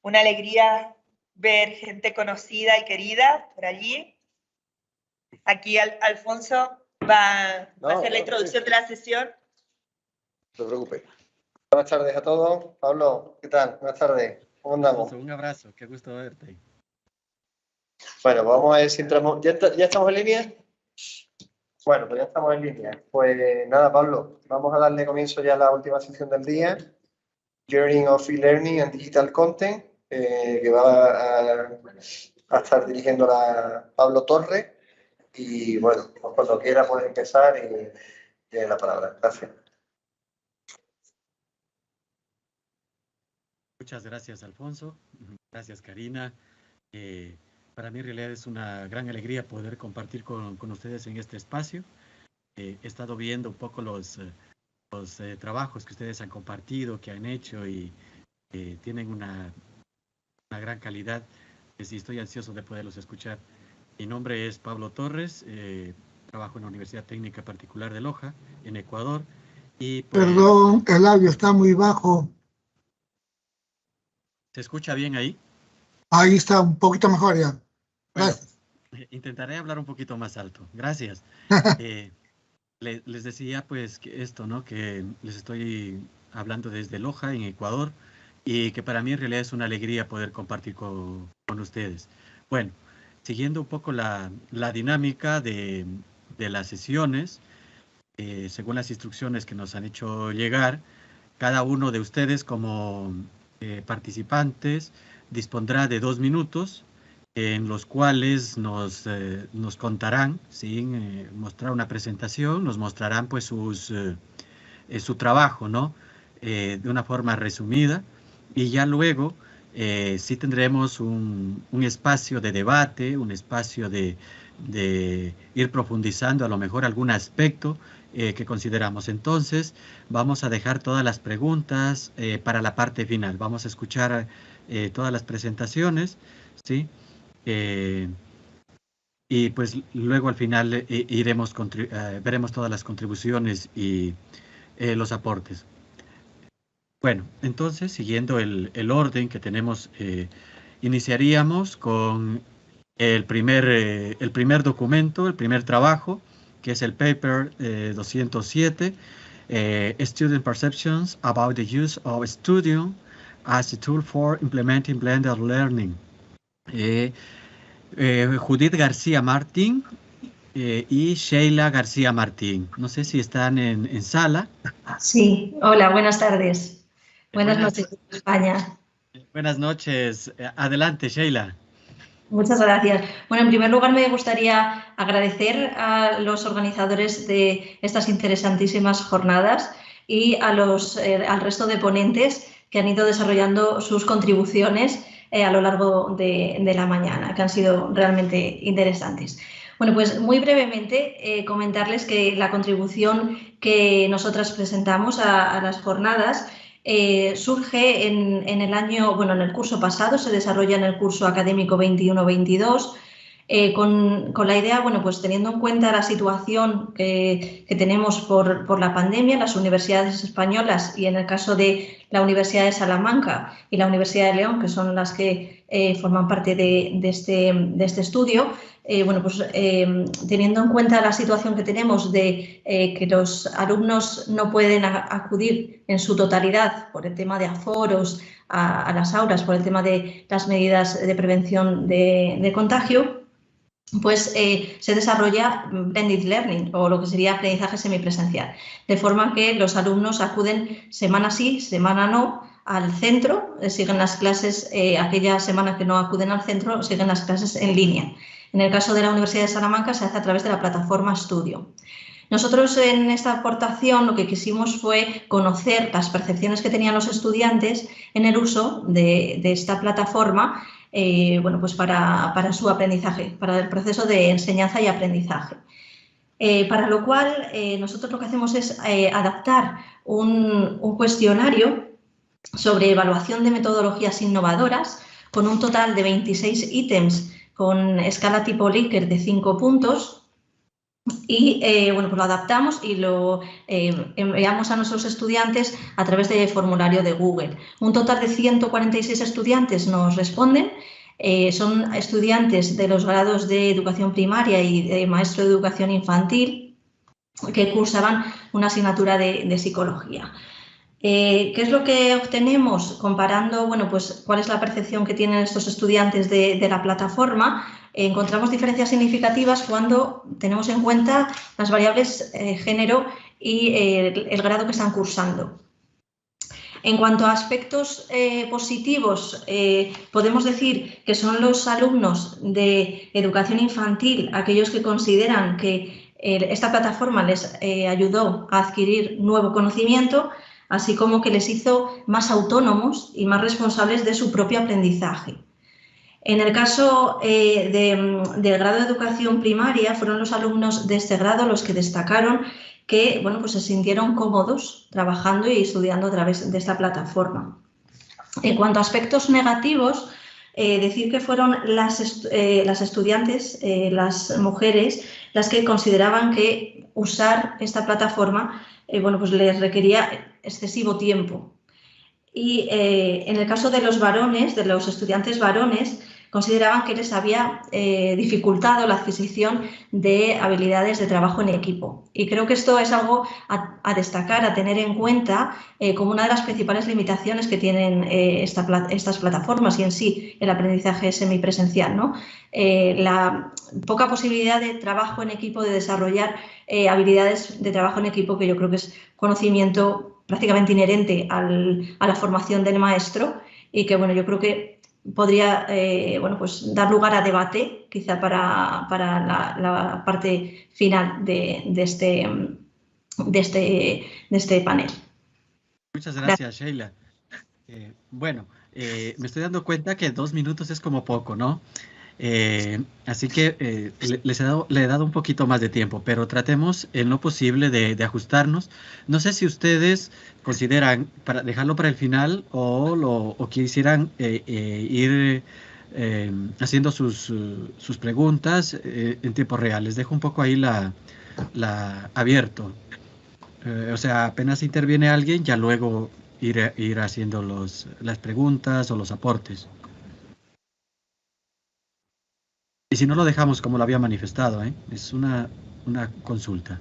Una alegría ver gente conocida y querida por allí. Aquí Alfonso va a hacer la introducción de la sesión. No te preocupes. Buenas tardes a todos. Pablo, ¿qué tal? Buenas tardes. ¿Cómo andamos? Un abrazo, qué gusto verte. Bueno, vamos a ver si entramos. ¿Ya estamos en línea? Bueno, pues ya estamos en línea. Pues nada, Pablo, vamos a darle comienzo ya a la última sesión del día. Journey of e-learning and digital content, que va a estar dirigiendo Pablo Torres. Y bueno, pues cuando quiera puede empezar y tiene la palabra. Gracias. Muchas gracias, Alfonso. Gracias, Karina. Para mí en realidad es una gran alegría poder compartir con ustedes en este espacio. He estado viendo un poco los trabajos que ustedes han compartido, que han hecho y tienen una gran calidad. Y estoy ansioso de poderlos escuchar. Mi nombre es Pablo Torres, trabajo en la Universidad Técnica Particular de Loja, en Ecuador. Y pues, perdón, el audio está muy bajo. ¿Se escucha bien ahí? Ahí está, un poquito mejor ya. Gracias. Bueno, intentaré hablar un poquito más alto. Gracias. Les decía pues que esto, ¿no? Que les estoy hablando desde Loja, en Ecuador, y que para mí en realidad es una alegría poder compartir con ustedes. Bueno, siguiendo un poco la dinámica de las sesiones, según las instrucciones que nos han hecho llegar, cada uno de ustedes como participantes dispondrá de 2 minutos en los cuales nos contarán, sin mostrar una presentación, nos mostrarán pues su trabajo, ¿no? De una forma resumida, y ya luego sí tendremos un espacio de debate, un espacio de ir profundizando a lo mejor algún aspecto que consideramos. Entonces vamos a dejar todas las preguntas para la parte final. Vamos a escuchar todas las presentaciones, ¿sí? Y pues luego al final veremos todas las contribuciones y los aportes. Bueno, entonces siguiendo el orden que tenemos, iniciaríamos con el primer documento, el primer trabajo, que es el paper 207, Student Perceptions about the Use of Studium as a Tool for Implementing Blended Learning. Judith García Martín y Sheila García Martín. No sé si están en sala. Sí, hola, buenas tardes. Buenas noches, España. Buenas noches. Adelante, Sheila. Muchas gracias. Bueno, en primer lugar me gustaría agradecer a los organizadores de estas interesantísimas jornadas y a al resto de ponentes que han ido desarrollando sus contribuciones a lo largo de la mañana, que han sido realmente interesantes. Bueno, pues muy brevemente comentarles que la contribución que nosotras presentamos a las jornadas surge en el curso pasado, se desarrolla en el curso académico 21-22, con la idea, bueno, pues teniendo en cuenta la situación que tenemos por la pandemia, las universidades españolas y en el caso de la Universidad de Salamanca y la Universidad de León, que son las que forman parte de este estudio, bueno, pues teniendo en cuenta la situación que tenemos de que los alumnos no pueden acudir en su totalidad por el tema de aforos a las aulas, por el tema de las medidas de prevención de contagio, pues se desarrolla blended learning, o lo que sería aprendizaje semipresencial, de forma que los alumnos acuden semana sí, semana no al centro, siguen las clases, aquella semana que no acuden al centro, siguen las clases en línea. En el caso de la Universidad de Salamanca se hace a través de la plataforma Studio. Nosotros en esta aportación lo que quisimos fue conocer las percepciones que tenían los estudiantes en el uso de esta plataforma, bueno, pues para su aprendizaje, para el proceso de enseñanza y aprendizaje. Para lo cual nosotros lo que hacemos es adaptar un cuestionario sobre evaluación de metodologías innovadoras con un total de 26 ítems con escala tipo Likert de 5 puntos, y bueno, pues lo adaptamos y lo enviamos a nuestros estudiantes a través del formulario de Google. Un total de 146 estudiantes nos responden. Son estudiantes de los grados de educación primaria y de maestro de educación infantil que cursaban una asignatura de psicología. ¿Qué es lo que obtenemos comparando, bueno, pues cuál es la percepción que tienen estos estudiantes de la plataforma? Encontramos diferencias significativas cuando tenemos en cuenta las variables género y el grado que están cursando. En cuanto a aspectos positivos, podemos decir que son los alumnos de educación infantil aquellos que consideran que esta plataforma les ayudó a adquirir nuevo conocimiento, así como que les hizo más autónomos y más responsables de su propio aprendizaje. En el caso del grado de educación primaria, fueron los alumnos de este grado los que destacaron que bueno, pues se sintieron cómodos trabajando y estudiando a través de esta plataforma. En cuanto a aspectos negativos, decir que fueron las estudiantes, las mujeres, las que consideraban que usar esta plataforma bueno, pues les requería excesivo tiempo. Y en el caso de los varones, de los estudiantes varones, consideraban que les había dificultado la adquisición de habilidades de trabajo en equipo. Y creo que esto es algo a destacar, a tener en cuenta como una de las principales limitaciones que tienen estas plataformas y en sí el aprendizaje semipresencial, ¿no? La poca posibilidad de trabajo en equipo, de desarrollar habilidades de trabajo en equipo, que yo creo que es conocimiento prácticamente inherente a la formación del maestro y que, bueno, yo creo que podría bueno, pues dar lugar a debate, quizá para la parte final de este panel. Muchas gracias, Sheila. Bueno, me estoy dando cuenta que 2 minutos es como poco, ¿no? Así que le he dado un poquito más de tiempo, pero tratemos en lo posible de ajustarnos. No sé si ustedes consideran para dejarlo para el final o quisieran ir haciendo sus preguntas en tiempo real. Les dejo un poco ahí abierto. O sea, apenas interviene alguien, ya luego ir haciendo las preguntas o los aportes. Y si no, lo dejamos como lo había manifestado, ¿eh? Es una consulta.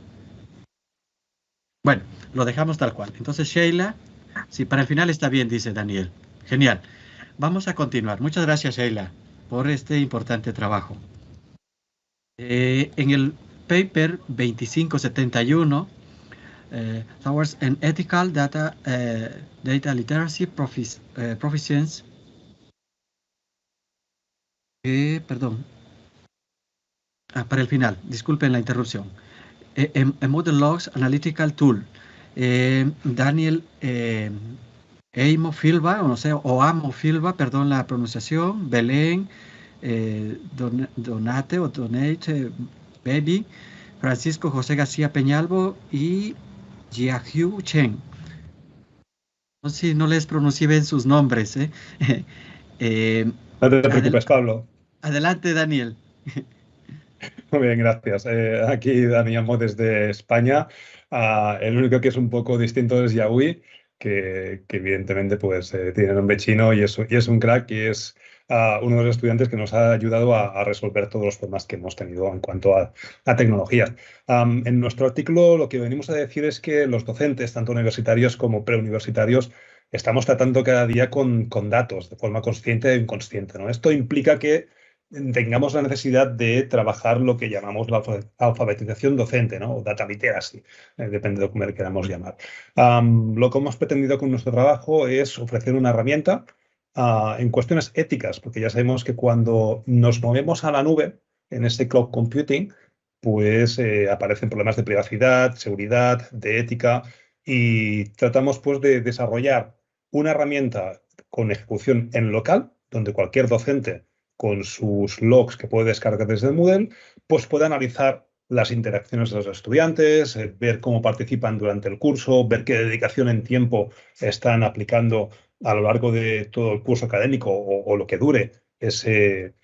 Bueno, lo dejamos tal cual. Entonces, Sheila, sí, para el final está bien, dice Daniel. Genial. Vamos a continuar. Muchas gracias, Sheila, por este importante trabajo. En el paper 2571, Towards an Ethical Data Literacy Proficiency, perdón. Para el final, disculpen la interrupción. A Model Logs Analytical Tool. Daniel Amo Filba, o no sé, o Amo Filba, perdón la pronunciación, Belén, Donate o Donate Baby, Francisco José García Peñalvo y Jiahu Chen. No sé si no les pronuncié bien sus nombres. No te preocupes, Pablo. Adelante, Daniel. Muy bien, gracias. Aquí Dani Amo desde España. El único que es un poco distinto es Yahui, que evidentemente pues, tiene nombre chino y es un crack y es uno de los estudiantes que nos ha ayudado a resolver todos los problemas que hemos tenido en cuanto a tecnologías. En nuestro artículo lo que venimos a decir es que los docentes, tanto universitarios como preuniversitarios, estamos tratando cada día con datos de forma consciente e inconsciente, ¿no? Esto implica que tengamos la necesidad de trabajar lo que llamamos la alfabetización docente, ¿no? O data literacy, depende de cómo le queramos llamar. Lo que hemos pretendido con nuestro trabajo es ofrecer una herramienta en cuestiones éticas, porque ya sabemos que cuando nos movemos a la nube, en este cloud computing, pues aparecen problemas de privacidad, seguridad, de ética, y tratamos pues de desarrollar una herramienta con ejecución en local, donde cualquier docente con sus logs que puede descargar desde el Moodle, pues puede analizar las interacciones de los estudiantes, ver cómo participan durante el curso, ver qué dedicación en tiempo están aplicando a lo largo de todo el curso académico o lo que dure ese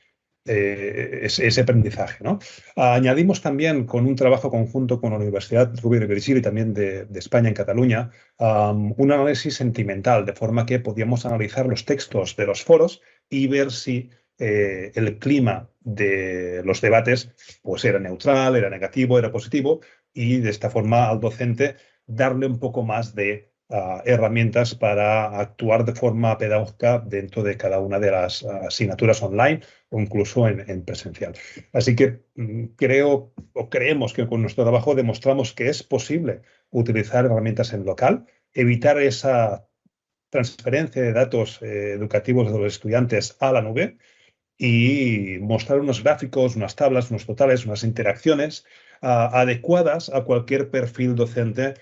ese aprendizaje, ¿no? Añadimos también, con un trabajo conjunto con la Universidad Rovira i Virgili, también de España, en Cataluña, un análisis sentimental, de forma que podíamos analizar los textos de los foros y ver si el clima de los debates pues era neutral, era negativo, era positivo, y de esta forma al docente darle un poco más de herramientas para actuar de forma pedagógica dentro de cada una de las asignaturas online o incluso en presencial. Así que creemos que con nuestro trabajo demostramos que es posible utilizar herramientas en local, evitar esa transferencia de datos educativos de los estudiantes a la nube y mostrar unos gráficos, unas tablas, unos totales, unas interacciones adecuadas a cualquier perfil docente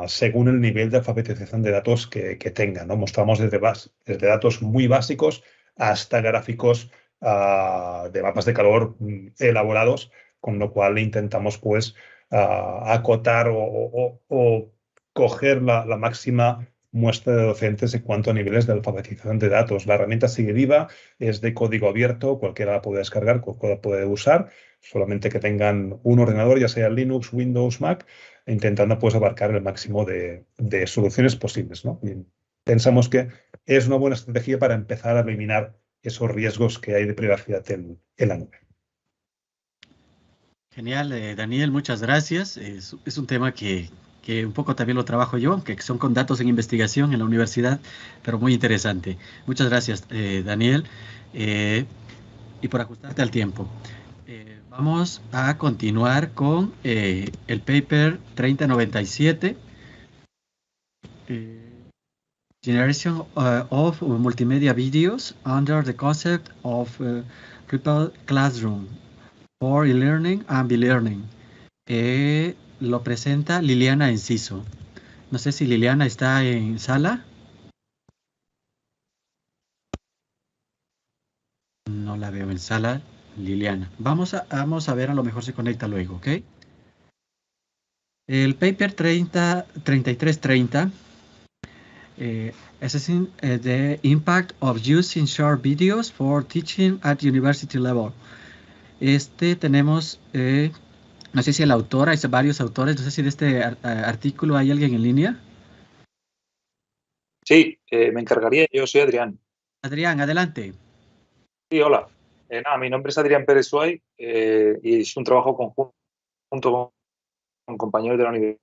según el nivel de alfabetización de datos que tengan, ¿no? Mostramos desde datos muy básicos hasta gráficos de mapas de calor elaborados, con lo cual intentamos pues acotar o coger la máxima muestra de docentes en cuanto a niveles de alfabetización de datos. La herramienta sigue viva, es de código abierto, cualquiera la puede descargar, cualquiera la puede usar, solamente que tengan un ordenador, ya sea Linux, Windows, Mac, intentando pues abarcar el máximo de soluciones posibles, ¿no? Y pensamos que es una buena estrategia para empezar a eliminar esos riesgos que hay de privacidad en la nube. Genial, Daniel, muchas gracias. Es un tema que un poco también lo trabajo yo, que son con datos en investigación en la universidad, pero muy interesante. Muchas gracias, Daniel, y por ajustarte al tiempo. Vamos a continuar con el paper 3097, Generation of Multimedia Videos under the Concept of Triple Classroom for E-Learning and B-Learning. Lo presenta Liliana Enciso. No sé si Liliana está en sala. No la veo en sala, Liliana. Vamos a ver, a lo mejor se conecta luego, ¿ok? El paper 3330, assessing the impact of using short videos for teaching at university level. Tenemos... no sé si el autor, hay varios autores, no sé si de este artículo hay alguien en línea. Sí, me encargaría, yo soy Adrián. Adrián, adelante. Sí, hola. Mi nombre es Adrián Pérez Suay y es un trabajo conjunto con compañeros de la universidad.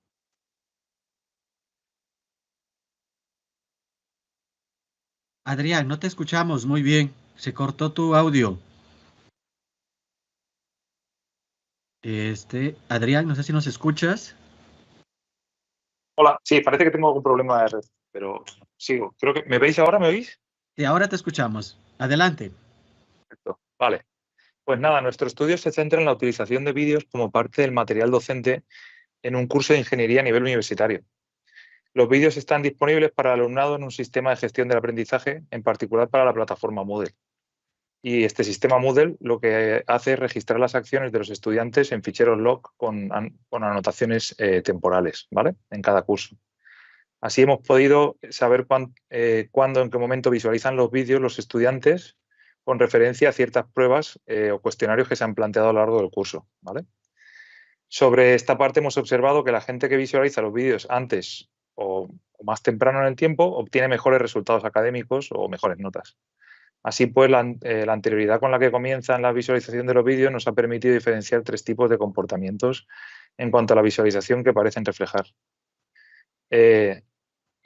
Adrián, no te escuchamos muy bien, se cortó tu audio. Adrián, no sé si nos escuchas. Hola, sí, parece que tengo algún problema de red, pero sigo. Creo que ¿me veis ahora? ¿Me oís? Sí, ahora te escuchamos. Adelante. Perfecto. Vale. Pues nada, nuestro estudio se centra en la utilización de vídeos como parte del material docente en un curso de ingeniería a nivel universitario. Los vídeos están disponibles para el alumnado en un sistema de gestión del aprendizaje, en particular para la plataforma Moodle. Y este sistema Moodle lo que hace es registrar las acciones de los estudiantes en ficheros log con anotaciones temporales, ¿vale? En cada curso. Así hemos podido saber cuándo, en qué momento visualizan los vídeos los estudiantes con referencia a ciertas pruebas o cuestionarios que se han planteado a lo largo del curso, ¿vale? Sobre esta parte hemos observado que la gente que visualiza los vídeos antes o más temprano en el tiempo obtiene mejores resultados académicos o mejores notas. Así pues, la anterioridad con la que comienzan la visualización de los vídeos nos ha permitido diferenciar 3 tipos de comportamientos en cuanto a la visualización que parecen reflejar.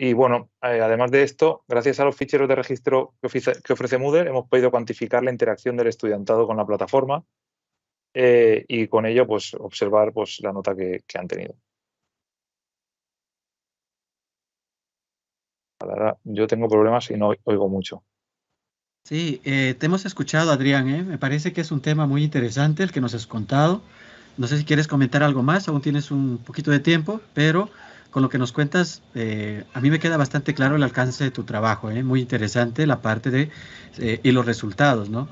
Y bueno, además de esto, gracias a los ficheros de registro que ofrece Moodle, hemos podido cuantificar la interacción del estudiantado con la plataforma y con ello pues, observar pues, la nota que han tenido. Ahora, yo tengo problemas y no oigo mucho. Sí, te hemos escuchado, Adrián, me parece que es un tema muy interesante el que nos has contado. No sé si quieres comentar algo más, aún tienes un poquito de tiempo, pero con lo que nos cuentas, a mí me queda bastante claro el alcance de tu trabajo, muy interesante la parte de y los resultados, ¿no?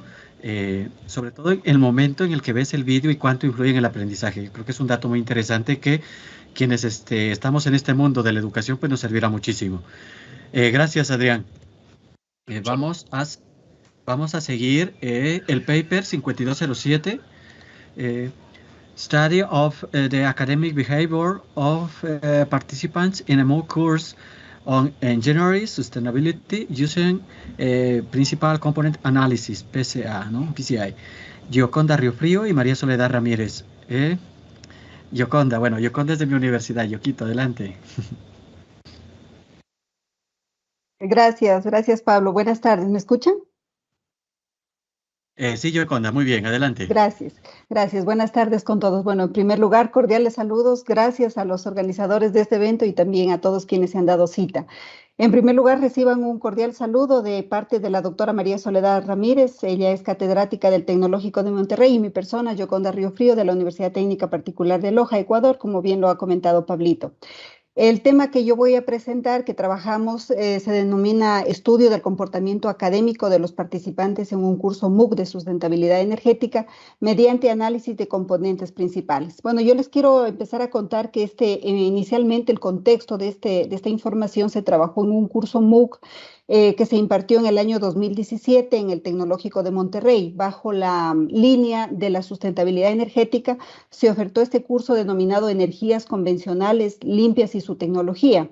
Sobre todo el momento en el que ves el vídeo y cuánto influye en el aprendizaje. Yo creo que es un dato muy interesante que quienes estamos en este mundo de la educación pues nos servirá muchísimo. Gracias, Adrián. Vamos vamos a seguir el paper 5207, Study of the Academic Behavior of Participants in a MOOC course on Engineering Sustainability using Principal Component Analysis, PCA, ¿no? PCI. Gioconda Riofrío y María Soledad Ramírez. Gioconda, bueno, Gioconda es de mi universidad, Yoquito, adelante. Gracias Pablo. Buenas tardes, ¿me escuchan? Sí, Gioconda, muy bien, adelante. Gracias. Buenas tardes con todos. Bueno, en primer lugar, cordiales saludos. Gracias a los organizadores de este evento y también a todos quienes se han dado cita. En primer lugar, reciban un cordial saludo de parte de la doctora María Soledad Ramírez. Ella es catedrática del Tecnológico de Monterrey y mi persona, Gioconda Riofrío, de la Universidad Técnica Particular de Loja, Ecuador, como bien lo ha comentado Pablito. El tema que yo voy a presentar, que trabajamos, se denomina Estudio del comportamiento académico de los participantes en un curso MOOC de sustentabilidad energética mediante análisis de componentes principales. Bueno, yo les quiero empezar a contar que inicialmente el contexto de esta información se trabajó en un curso MOOC que se impartió en el año 2017 en el Tecnológico de Monterrey. Bajo la línea de la sustentabilidad energética, se ofertó este curso denominado Energías Convencionales, Limpias y su Tecnología.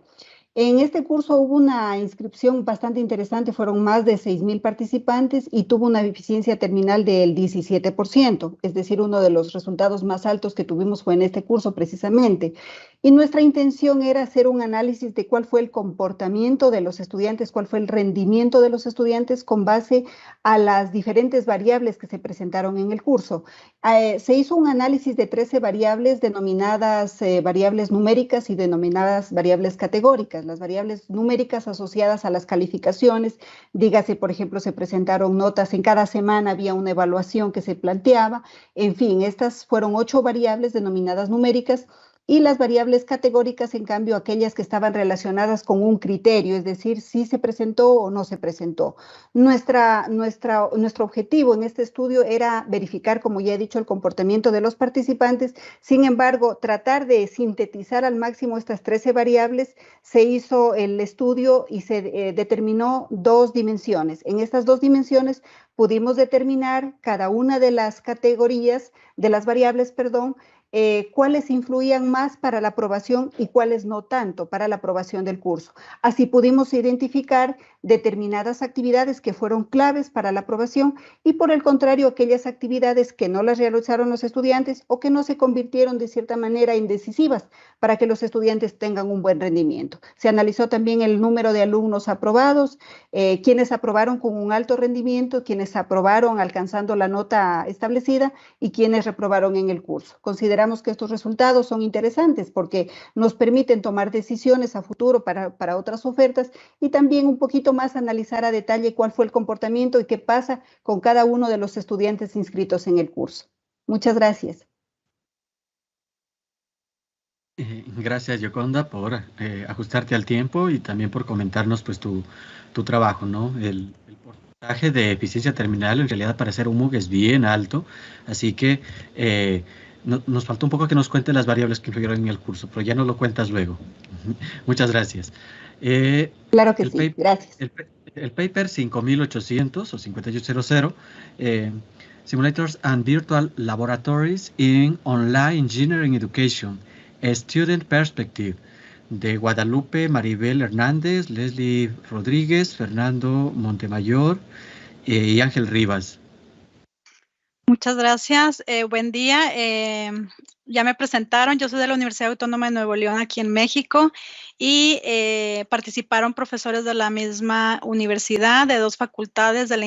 En este curso hubo una inscripción bastante interesante, fueron más de 6,000 participantes y tuvo una eficiencia terminal del 17%, es decir, uno de los resultados más altos que tuvimos fue en este curso precisamente. Y nuestra intención era hacer un análisis de cuál fue el comportamiento de los estudiantes, cuál fue el rendimiento de los estudiantes con base a las diferentes variables que se presentaron en el curso. Se hizo un análisis de 13 variables denominadas variables numéricas y denominadas variables categóricas. Las variables numéricas asociadas a las calificaciones, dígase, por ejemplo, se presentaron notas, en cada semana había una evaluación que se planteaba, en fin, estas fueron 8 variables denominadas numéricas. Y las variables categóricas, en cambio, aquellas que estaban relacionadas con un criterio, es decir, si se presentó o no se presentó. Nuestro objetivo en este estudio era verificar, como ya he dicho, el comportamiento de los participantes. Sin embargo, tratar de sintetizar al máximo estas 13 variables, se hizo el estudio y se determinó 2 dimensiones. En estas 2 dimensiones pudimos determinar cada una de las categorías, de las variables, perdón, cuáles influían más para la aprobación y cuáles no tanto para la aprobación del curso. Así pudimos identificar determinadas actividades que fueron claves para la aprobación y por el contrario aquellas actividades que no las realizaron los estudiantes o que no se convirtieron de cierta manera en decisivas para que los estudiantes tengan un buen rendimiento. Se analizó también el número de alumnos aprobados, quienes aprobaron con un alto rendimiento, quienes aprobaron alcanzando la nota establecida y quienes reprobaron en el curso. Consideramos que estos resultados son interesantes porque nos permiten tomar decisiones a futuro para otras ofertas y también un poquito más analizar a detalle cuál fue el comportamiento y qué pasa con cada uno de los estudiantes inscritos en el curso. Muchas gracias. Gracias, Gioconda, por ajustarte al tiempo y también por comentarnos pues tu trabajo, ¿no? El porcentaje de eficiencia terminal en realidad para hacer un MOOC es bien alto, así que nos falta un poco que nos cuente las variables que influyeron en el curso, pero ya nos lo cuentas luego. Muchas gracias. Claro que sí, gracias. El paper 5800 o 5800, Simulators and Virtual Laboratories in Online Engineering Education, a Student Perspective, de Guadalupe Maribel Hernández, Leslie Rodríguez, Fernando Montemayor y Ángel Rivas. Muchas gracias. Buen día. Ya me presentaron. Yo soy de la Universidad Autónoma de Nuevo León, aquí en México, y participaron profesores de la misma universidad, de 2 facultades, de la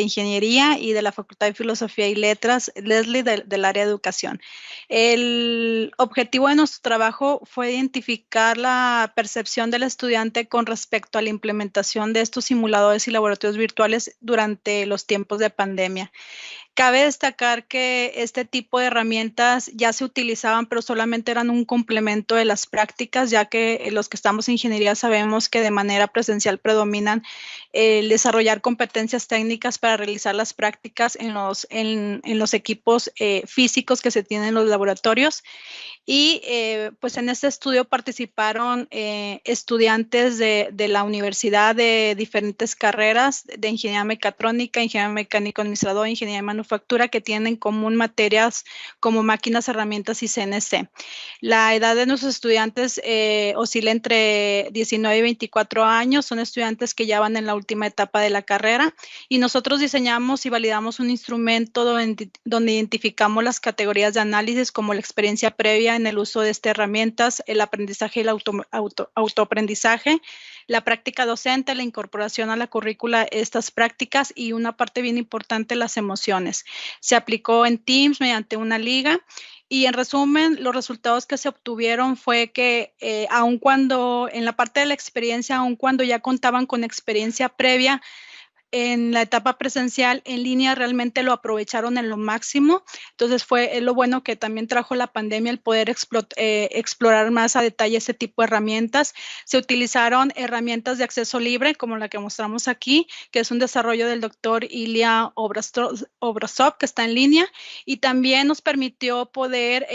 Ingeniería y de la Facultad de Filosofía y Letras, Leslie del área de Educación. El objetivo de nuestro trabajo fue identificar la percepción del estudiante con respecto a la implementación de estos simuladores y laboratorios virtuales durante los tiempos de pandemia. Cabe destacar que este tipo de herramientas ya se utilizaban, pero solamente eran un complemento de las prácticas, ya que los que estamos en ingeniería sabemos que de manera presencial predominan el desarrollar competencias técnicas para realizar las prácticas en los equipos físicos que se tienen en los laboratorios. Y pues en este estudio participaron estudiantes de la universidad de diferentes carreras, de ingeniería mecatrónica, ingeniería mecánico administrador, ingeniería de manufactura, que tienen en común materias como máquinas, herramientas y CNC. La edad de nuestros estudiantes oscila entre 19 y 24 años, son estudiantes que ya van en la última etapa de la carrera, y nosotros diseñamos y validamos un instrumento donde identificamos las categorías de análisis como la experiencia previa en el uso de estas herramientas, el aprendizaje y el autoaprendizaje, la práctica docente, la incorporación a la currícula de estas prácticas y una parte bien importante, las emociones. Se aplicó en Teams mediante una liga y en resumen, los resultados que se obtuvieron fue que aun cuando en la parte de la experiencia, aun cuando ya contaban con experiencia previa, en la etapa presencial, en línea, realmente lo aprovecharon en lo máximo. Entonces es lo bueno que también trajo la pandemia, el poder explorar más a detalle ese tipo de herramientas. Se utilizaron herramientas de acceso libre, como la que mostramos aquí, que es un desarrollo del doctor Ilya Obrazov, que está en línea, y también nos permitió poder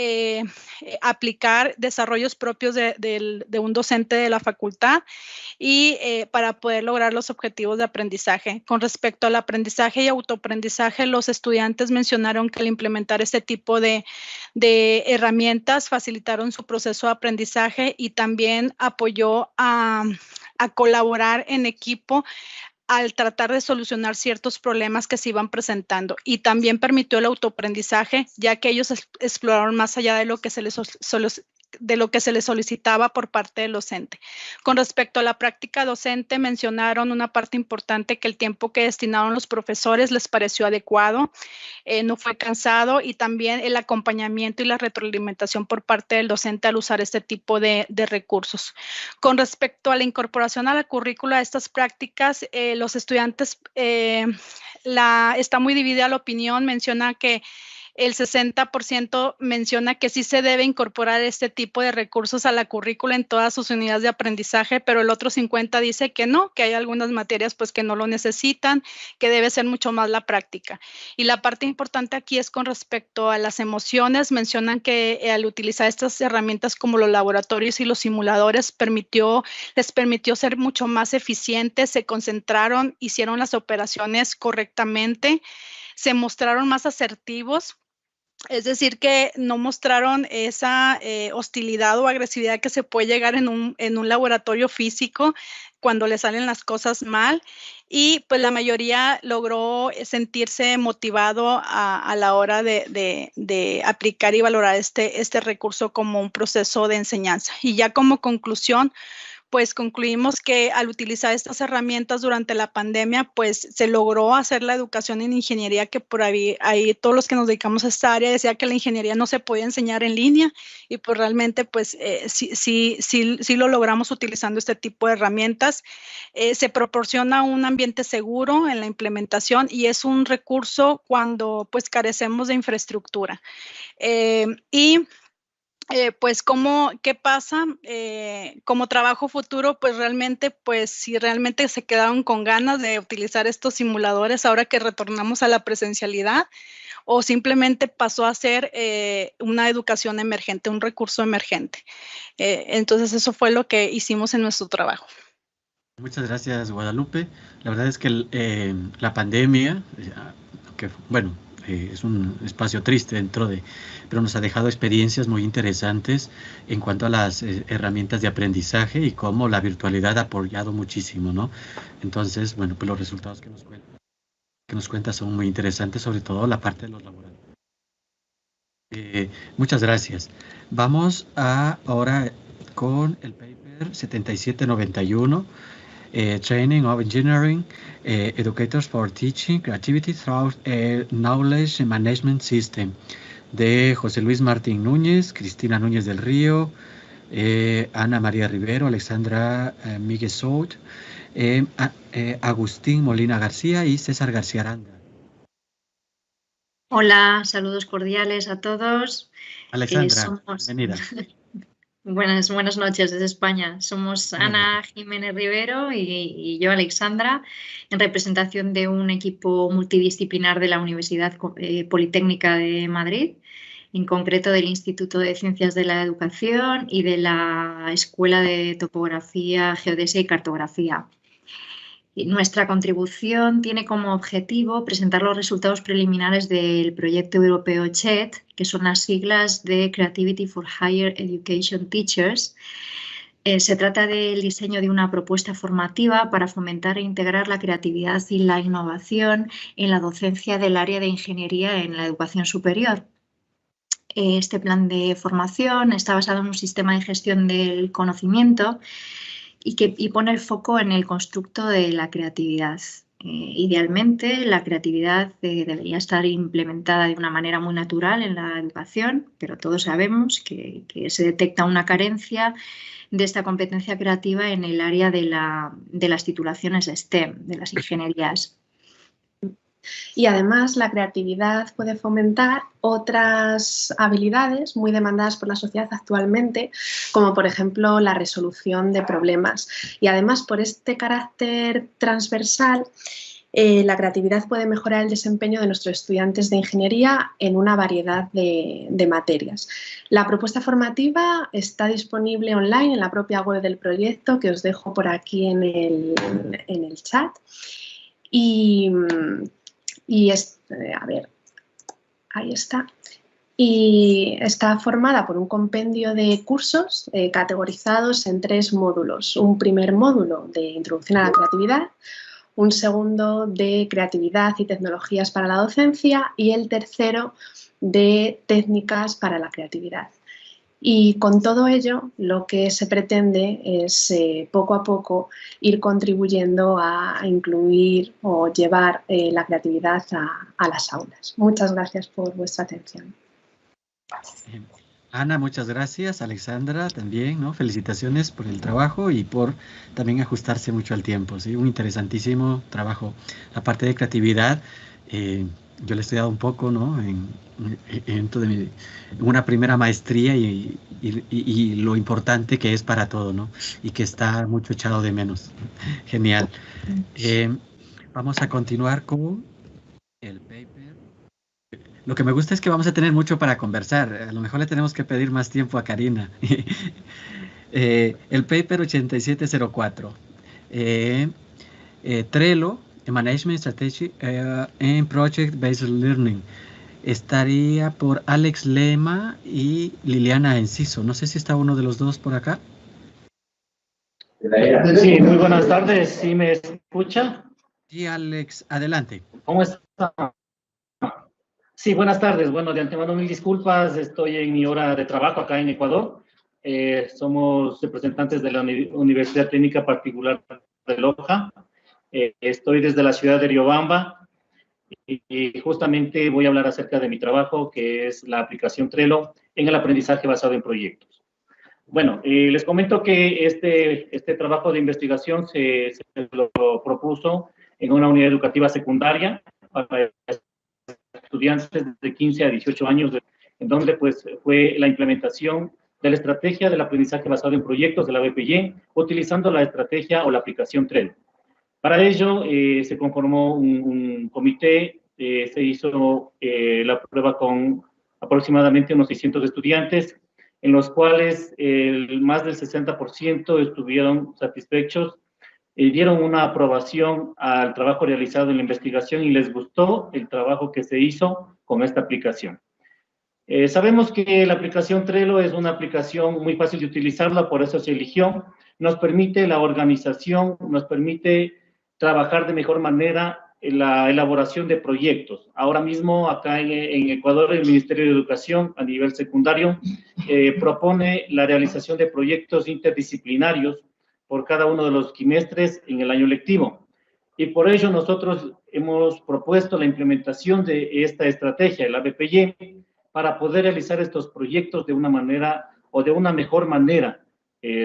aplicar desarrollos propios de un docente de la facultad y para poder lograr los objetivos de aprendizaje. Con respecto al aprendizaje y autoaprendizaje, los estudiantes mencionaron que al implementar este tipo de herramientas facilitaron su proceso de aprendizaje y también apoyó a colaborar en equipo al tratar de solucionar ciertos problemas que se iban presentando, y también permitió el autoaprendizaje, ya que ellos exploraron más allá de lo que se les solicitaba por parte del docente. Con respecto a la práctica docente, mencionaron una parte importante, que el tiempo que destinaron los profesores les pareció adecuado, no fue cansado, y también el acompañamiento y la retroalimentación por parte del docente al usar este tipo de recursos. Con respecto a la incorporación a la currícula de estas prácticas, los estudiantes, está muy dividida la opinión, menciona que el 60% menciona que sí se debe incorporar este tipo de recursos a la currícula en todas sus unidades de aprendizaje, pero el otro 50% dice que no, que hay algunas materias pues que no lo necesitan, que debe ser mucho más la práctica. Y la parte importante aquí es con respecto a las emociones. Mencionan que al utilizar estas herramientas como los laboratorios y los simuladores les permitió ser mucho más eficientes, se concentraron, hicieron las operaciones correctamente, se mostraron más asertivos. Es decir, que no mostraron esa hostilidad o agresividad que se puede llegar en un laboratorio físico cuando le salen las cosas mal, y pues la mayoría logró sentirse motivado a la hora de aplicar y valorar este recurso como un proceso de enseñanza. Y ya como conclusión, pues concluimos que al utilizar estas herramientas durante la pandemia, pues se logró hacer la educación en ingeniería, que por ahí todos los que nos dedicamos a esta área decía que la ingeniería no se podía enseñar en línea, y pues realmente pues sí lo logramos utilizando este tipo de herramientas. Se proporciona un ambiente seguro en la implementación y es un recurso cuando pues carecemos de infraestructura. Pues, ¿qué pasa? Como trabajo futuro, pues realmente, pues si realmente se quedaron con ganas de utilizar estos simuladores ahora que retornamos a la presencialidad, o simplemente pasó a ser una educación emergente, un recurso emergente. Entonces, eso fue lo que hicimos en nuestro trabajo. Muchas gracias, Guadalupe. La verdad es que la pandemia, que bueno, es un espacio triste pero nos ha dejado experiencias muy interesantes en cuanto a las herramientas de aprendizaje y cómo la virtualidad ha apoyado muchísimo, ¿no? Entonces, bueno, pues los resultados que nos cuenta son muy interesantes, sobre todo la parte de los laboratorios. Muchas gracias. Vamos ahora con el paper 7791. Training of Engineering Educators for Teaching Creativity Through a Knowledge Management System, de José Luis Martín Núñez, Cristina Núñez del Río, Ana María Rivero, Alexandra Miguel Sout, Agustín Molina García y César García Aranda. Hola, saludos cordiales a todos. Alexandra, bienvenida. Buenas noches desde España. Somos Ana Jiménez Rivero y yo, Alexandra, en representación de un equipo multidisciplinar de la Universidad Politécnica de Madrid, en concreto del Instituto de Ciencias de la Educación y de la Escuela de Topografía, Geodesia y Cartografía. Nuestra contribución tiene como objetivo presentar los resultados preliminares del proyecto europeo CHET, que son las siglas de Creativity for Higher Education Teachers. Se trata del diseño de una propuesta formativa para fomentar e integrar la creatividad y la innovación en la docencia del área de ingeniería en la educación superior. Este plan de formación está basado en un sistema de gestión del conocimiento y pone el foco en el constructo de la creatividad. Idealmente, la creatividad debería estar implementada de una manera muy natural en la educación, pero todos sabemos que se detecta una carencia de esta competencia creativa en el área de las titulaciones STEM, de las ingenierías. Y además la creatividad puede fomentar otras habilidades muy demandadas por la sociedad actualmente, como por ejemplo la resolución de problemas. Y además por este carácter transversal, la creatividad puede mejorar el desempeño de nuestros estudiantes de ingeniería en una variedad de materias. La propuesta formativa está disponible online en la propia web del proyecto, que os dejo por aquí en el chat. A ver, ahí está. Y está formada por un compendio de cursos categorizados en 3 módulos. Un primer módulo de Introducción a la Creatividad, un segundo de Creatividad y Tecnologías para la Docencia y el tercero de Técnicas para la Creatividad. Y con todo ello, lo que se pretende es poco a poco ir contribuyendo a incluir o llevar la creatividad a las aulas. Muchas gracias por vuestra atención. Ana, muchas gracias. Alexandra, también, ¿no? Felicitaciones por el trabajo y por también ajustarse mucho al tiempo, ¿sí? Un interesantísimo trabajo. La parte de creatividad, yo le he estudiado un poco, ¿no? En una primera maestría y lo importante que es para todo, ¿no? Y que está mucho echado de menos. Genial. Vamos a continuar con el paper. Lo que me gusta es que vamos a tener mucho para conversar. A lo mejor le tenemos que pedir más tiempo a Karina. El paper 8704. Trello, Management Strategy and Project Based Learning. Estaría por Alex Lema y Liliana Enciso. No sé si está uno de los dos por acá. Sí, muy buenas tardes. ¿Sí me escucha? Sí, Alex, adelante. ¿Cómo está? Sí, buenas tardes. Bueno, de antemano mil disculpas. Estoy en mi hora de trabajo acá en Ecuador. Somos representantes de la Universidad Técnica Particular de Loja. Estoy desde la ciudad de Riobamba. Y justamente voy a hablar acerca de mi trabajo, que es la aplicación Trello en el aprendizaje basado en proyectos. Bueno, les comento que este trabajo de investigación se lo propuso en una unidad educativa secundaria para estudiantes de 15 a 18 años, en donde pues fue la implementación de la estrategia del aprendizaje basado en proyectos de la BPY, utilizando la estrategia o la aplicación Trello. Para ello, se conformó un comité, se hizo la prueba con aproximadamente unos 600 estudiantes, en los cuales más del 60% estuvieron satisfechos, dieron una aprobación al trabajo realizado en la investigación y les gustó el trabajo que se hizo con esta aplicación. Sabemos que la aplicación Trello es una aplicación muy fácil de utilizarla, por eso se eligió. Nos permite la organización, nos permite trabajar de mejor manera en la elaboración de proyectos. Ahora mismo, acá en Ecuador, el Ministerio de Educación a nivel secundario propone la realización de proyectos interdisciplinarios por cada uno de los quimestres en el año lectivo. Y por ello nosotros hemos propuesto la implementación de esta estrategia, el ABPY, para poder realizar estos proyectos de una manera o de una mejor manera,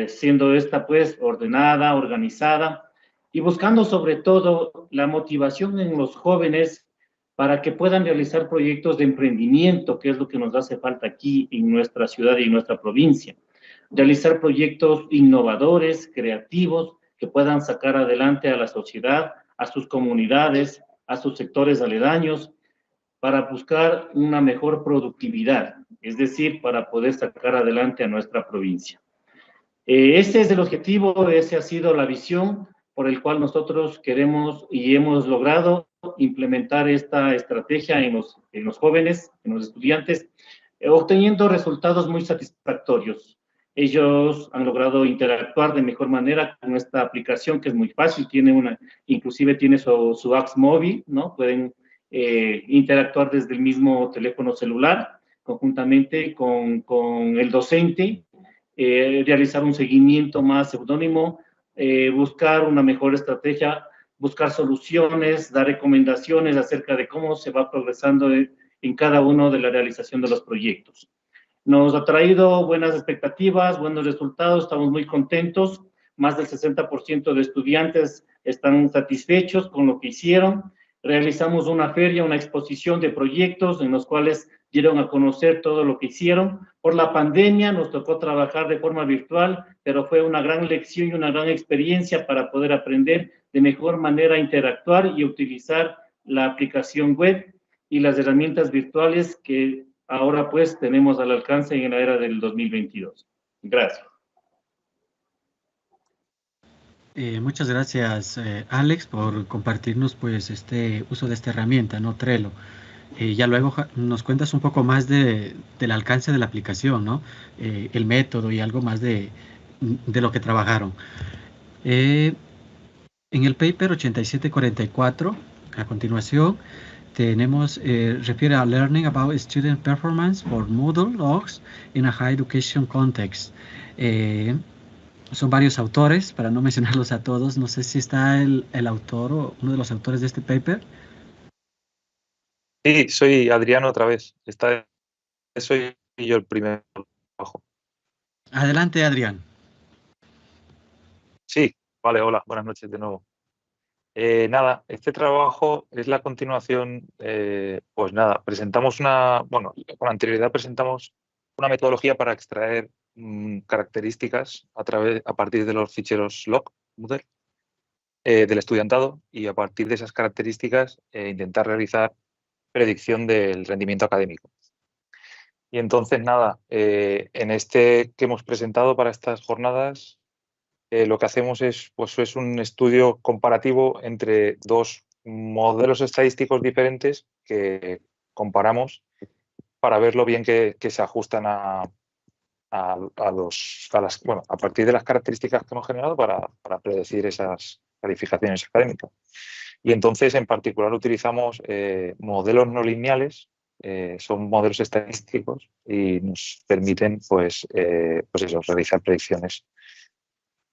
siendo esta pues ordenada, organizada, y buscando sobre todo la motivación en los jóvenes para que puedan realizar proyectos de emprendimiento, que es lo que nos hace falta aquí en nuestra ciudad y en nuestra provincia. Realizar proyectos innovadores, creativos, que puedan sacar adelante a la sociedad, a sus comunidades, a sus sectores aledaños, para buscar una mejor productividad, es decir, para poder sacar adelante a nuestra provincia. Este es el objetivo, esa ha sido la visión por el cual nosotros queremos y hemos logrado implementar esta estrategia en los jóvenes, en los estudiantes, obteniendo resultados muy satisfactorios. Ellos han logrado interactuar de mejor manera con esta aplicación, que es muy fácil, inclusive tiene su apps móvil, ¿no? Pueden interactuar desde el mismo teléfono celular, conjuntamente con el docente, realizar un seguimiento más seudónimo, buscar una mejor estrategia, buscar soluciones, dar recomendaciones acerca de cómo se va progresando en cada uno de la realización de los proyectos. Nos ha traído buenas expectativas, buenos resultados, estamos muy contentos, más del 60% de estudiantes están satisfechos con lo que hicieron. Realizamos una feria, una exposición de proyectos en los cuales dieron a conocer todo lo que hicieron. Por la pandemia nos tocó trabajar de forma virtual, pero fue una gran lección y una gran experiencia para poder aprender de mejor manera a interactuar y utilizar la aplicación web y las herramientas virtuales que ahora pues tenemos al alcance en la era del 2022. Gracias. Muchas gracias, Alex, por compartirnos pues este uso de esta herramienta, ¿no? Trello. Ya luego nos cuentas un poco más del alcance de la aplicación, ¿no? El método y algo más de lo que trabajaron. En el paper 8744, a continuación, tenemos, refiere a Learning about Student Performance for Moodle Logs in a Higher Education Context. Son varios autores, para no mencionarlos a todos. No sé si está el autor o uno de los autores de este paper. Sí, soy Adriano otra vez. Soy yo el primer trabajo. Adelante, Adrián. Sí, vale, hola, buenas noches de nuevo. Nada, este trabajo es la continuación, pues nada, con anterioridad presentamos una metodología para extraer características a partir de los ficheros log, Moodle, del estudiantado, y a partir de esas características intentar realizar predicción del rendimiento académico. Y entonces, nada, en este que hemos presentado para estas jornadas, lo que hacemos es un estudio comparativo entre dos modelos estadísticos diferentes que comparamos para ver lo bien que se ajustan a partir de las características que hemos generado para predecir esas calificaciones académicas. Y entonces, en particular, utilizamos modelos no lineales, son modelos estadísticos y nos permiten realizar predicciones.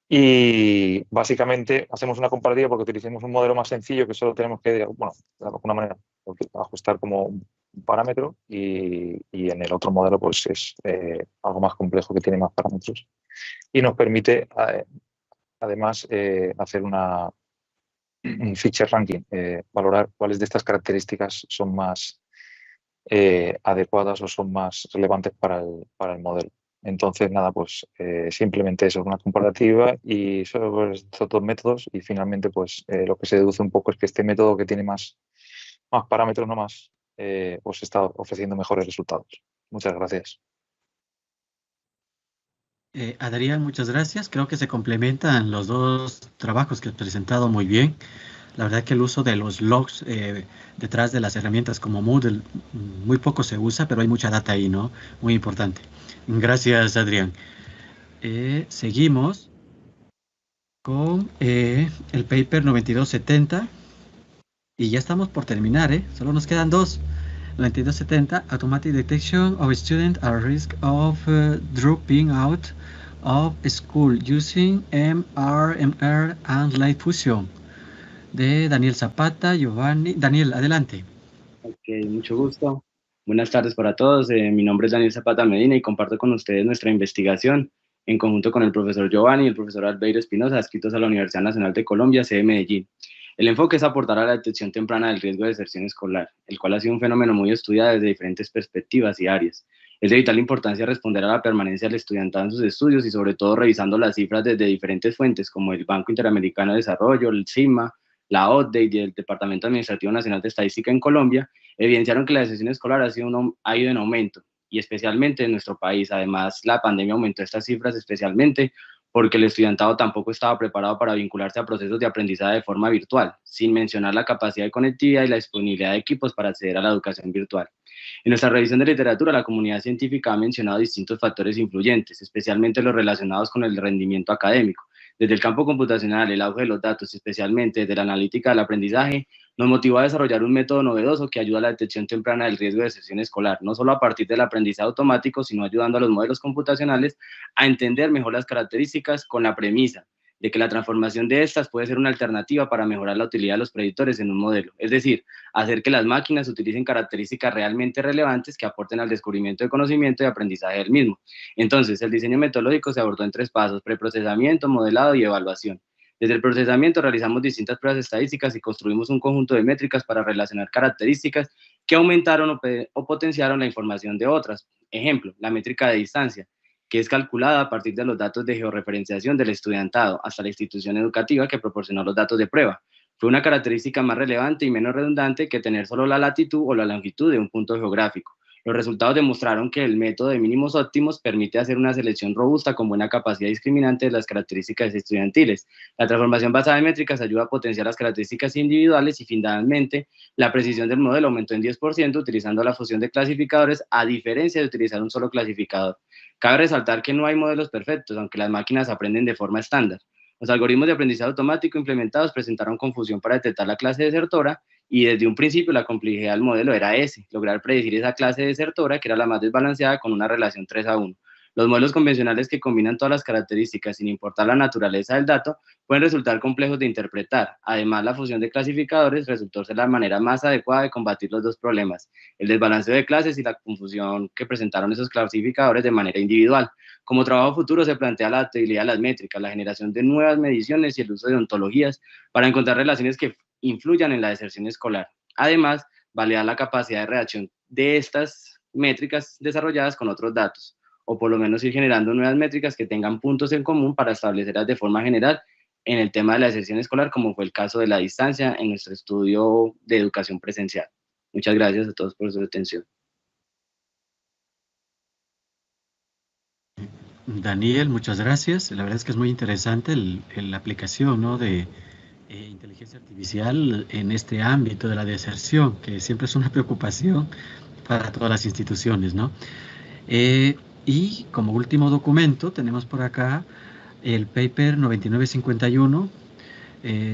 Y básicamente hacemos una comparativa porque utilizamos un modelo más sencillo que solo tenemos que, de alguna manera, ajustar como un parámetro, y en el otro modelo pues es algo más complejo que tiene más parámetros y nos permite además hacer un feature ranking, valorar cuáles de estas características son más adecuadas o son más relevantes para el modelo. Entonces, nada, pues simplemente eso, una comparativa y sobre estos dos métodos, y finalmente pues lo que se deduce un poco es que este método, que tiene más parámetros, no más, pues está ofreciendo mejores resultados. Muchas gracias. Adrián, muchas gracias. Creo que se complementan los dos trabajos que has presentado muy bien. La verdad que el uso de los logs detrás de las herramientas como Moodle muy poco se usa, pero hay mucha data ahí, ¿no? Muy importante. Gracias, Adrián. Seguimos con el paper 9270 y ya estamos por terminar, solo nos quedan dos. 9270, Automatic Detection of Students at Risk of Dropping Out of School Using MR and Light Fusion, de Daniel Zapata, Giovanni. Daniel, adelante. Ok, mucho gusto. Buenas tardes para todos. Mi nombre es Daniel Zapata Medina y comparto con ustedes nuestra investigación en conjunto con el profesor Giovanni y el profesor Albeiro Espinosa, adscritos a la Universidad Nacional de Colombia, sede Medellín. El enfoque es aportar a la detección temprana del riesgo de deserción escolar, el cual ha sido un fenómeno muy estudiado desde diferentes perspectivas y áreas. Es de vital importancia responder a la permanencia del estudiantado en sus estudios y sobre todo revisando las cifras desde diferentes fuentes como el Banco Interamericano de Desarrollo, el CIMA, la OCDE y el Departamento Administrativo Nacional de Estadística en Colombia, evidenciaron que la deserción escolar ha ido en aumento, y especialmente en nuestro país. Además, la pandemia aumentó estas cifras especialmente porque el estudiantado tampoco estaba preparado para vincularse a procesos de aprendizaje de forma virtual, sin mencionar la capacidad de conectividad y la disponibilidad de equipos para acceder a la educación virtual. En nuestra revisión de literatura, la comunidad científica ha mencionado distintos factores influyentes, especialmente los relacionados con el rendimiento académico. Desde el campo computacional, el auge de los datos, especialmente desde la analítica del aprendizaje, nos motivó a desarrollar un método novedoso que ayuda a la detección temprana del riesgo de deserción escolar, no solo a partir del aprendizaje automático, sino ayudando a los modelos computacionales a entender mejor las características con la premisa de que la transformación de estas puede ser una alternativa para mejorar la utilidad de los predictores en un modelo, es decir, hacer que las máquinas utilicen características realmente relevantes que aporten al descubrimiento de conocimiento y aprendizaje del mismo. Entonces, el diseño metodológico se abordó en 3 pasos: preprocesamiento, modelado y evaluación. Desde el procesamiento realizamos distintas pruebas estadísticas y construimos un conjunto de métricas para relacionar características que aumentaron o potenciaron la información de otras. Ejemplo, la métrica de distancia, que es calculada a partir de los datos de georreferenciación del estudiantado hasta la institución educativa que proporcionó los datos de prueba. Fue una característica más relevante y menos redundante que tener solo la latitud o la longitud de un punto geográfico. Los resultados demostraron que el método de mínimos óptimos permite hacer una selección robusta con buena capacidad discriminante de las características estudiantiles. La transformación basada en métricas ayuda a potenciar las características individuales y finalmente la precisión del modelo aumentó en 10% utilizando la fusión de clasificadores a diferencia de utilizar un solo clasificador. Cabe resaltar que no hay modelos perfectos, aunque las máquinas aprenden de forma estándar. Los algoritmos de aprendizaje automático implementados presentaron confusión para detectar la clase desertora y desde un principio la complejidad del modelo era lograr predecir esa clase desertora que era la más desbalanceada con una relación 3:1. Los modelos convencionales que combinan todas las características sin importar la naturaleza del dato pueden resultar complejos de interpretar. Además, la fusión de clasificadores resultó ser la manera más adecuada de combatir los 2 problemas, el desbalanceo de clases y la confusión que presentaron esos clasificadores de manera individual. Como trabajo futuro se plantea la adaptabilidad de las métricas, la generación de nuevas mediciones y el uso de ontologías para encontrar relaciones que influyan en la deserción escolar. Además, validar la capacidad de redacción de estas métricas desarrolladas con otros datos, o por lo menos ir generando nuevas métricas que tengan puntos en común para establecerlas de forma general en el tema de la deserción escolar, como fue el caso de la distancia en nuestro estudio de educación presencial. Muchas gracias a todos por su atención. Daniel, muchas gracias. La verdad es que es muy interesante la aplicación, ¿no?, de inteligencia artificial en este ámbito de la deserción, que siempre es una preocupación para todas las instituciones, ¿no? Y como último documento tenemos por acá el paper 9951,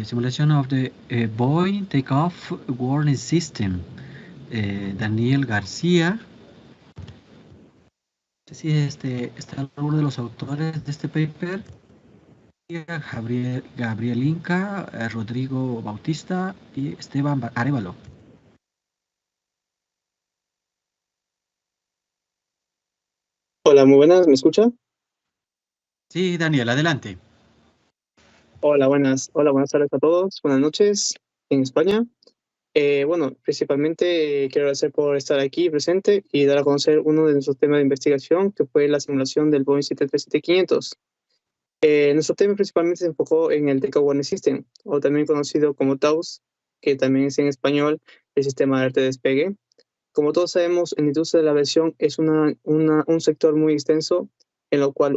Simulation of the Boeing Takeoff Warning System, Daniel García. No sé si está alguno de los autores de este paper. Gabriel Inca, Rodrigo Bautista y Esteban Arévalo. Hola, muy buenas, ¿me escucha? Sí, Daniel, adelante. Hola, buenas tardes a todos, buenas noches en España. Bueno, principalmente quiero agradecer por estar aquí presente y dar a conocer uno de nuestros temas de investigación, que fue la simulación del Boeing 737-500. Nuestro tema principalmente se enfocó en el Takeoff Warning System, o también conocido como TAWS, que también es en español el sistema de alerta de despegue. Como todos sabemos, en la industria de la aviación es un sector muy extenso, en lo cual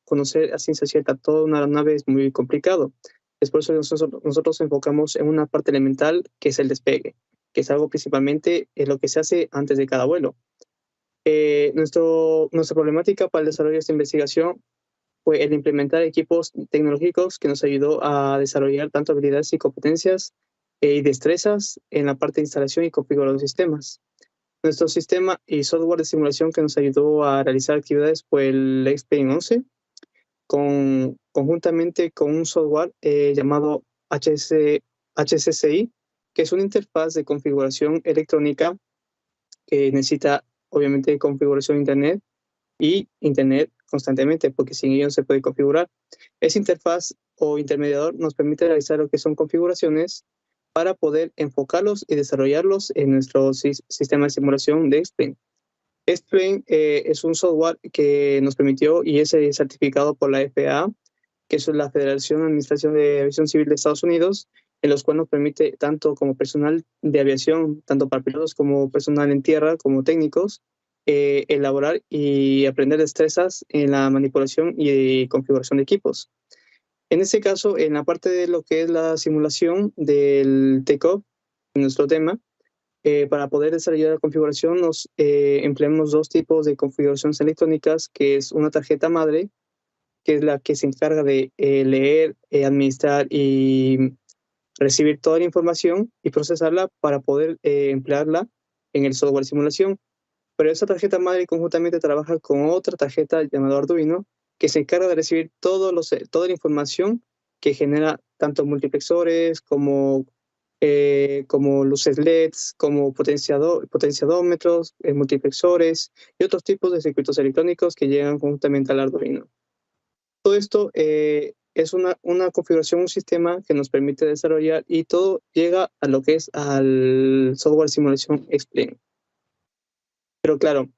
conocer a ciencia cierta toda una aeronave es muy complicado. Es por eso que nosotros nos enfocamos en una parte elemental, que es el despegue, que es algo principalmente en lo que se hace antes de cada vuelo. Nuestra problemática para el desarrollo de esta investigación fue el implementar equipos tecnológicos que nos ayudó a desarrollar tanto habilidades y competencias y destrezas en la parte de instalación y configuración de sistemas. Nuestro sistema y software de simulación que nos ayudó a realizar actividades fue el Experience 11, conjuntamente con un software llamado HCCI, que es una interfaz de configuración electrónica que necesita, obviamente, configuración Internet y Internet constantemente, porque sin ello no se puede configurar. Esa interfaz o intermediador nos permite realizar lo que son configuraciones para poder enfocarlos y desarrollarlos en nuestro sistema de simulación de X-Plane. X-Plane es un software que nos permitió y es certificado por la FAA, que es la Federación de Administración de Aviación Civil de Estados Unidos, en los cuales nos permite, tanto como personal de aviación, tanto para pilotos como personal en tierra, como técnicos, elaborar y aprender destrezas en la manipulación y configuración de equipos. En este caso, en la parte de lo que es la simulación del take-off, nuestro tema, para poder desarrollar la configuración nos empleamos dos tipos de configuraciones electrónicas, que es una tarjeta madre, que es la que se encarga de leer, administrar y recibir toda la información y procesarla para poder emplearla en el software de simulación. Pero esa tarjeta madre conjuntamente trabaja con otra tarjeta llamada Arduino, que se encarga de recibir toda la información que genera tanto multiplexores como luces LEDs, como potenciadómetros, multiplexores y otros tipos de circuitos electrónicos que llegan conjuntamente al Arduino. Todo esto es una configuración, un sistema que nos permite desarrollar, y todo llega a lo que es al software simulación X-Plane. Pero claro,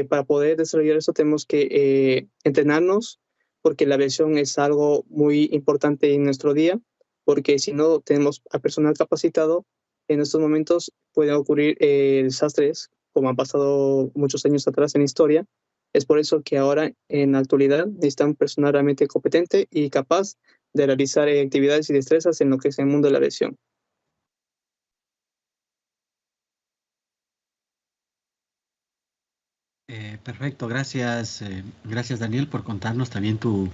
para poder desarrollar esto tenemos que entrenarnos, porque la aviación es algo muy importante en nuestro día, porque si no tenemos a personal capacitado, en estos momentos pueden ocurrir desastres, como han pasado muchos años atrás en la historia. Es por eso que ahora, en la actualidad, necesitan personal realmente competente y capaz de realizar actividades y destrezas en lo que es el mundo de la aviación. Perfecto, gracias, gracias Daniel por contarnos también tu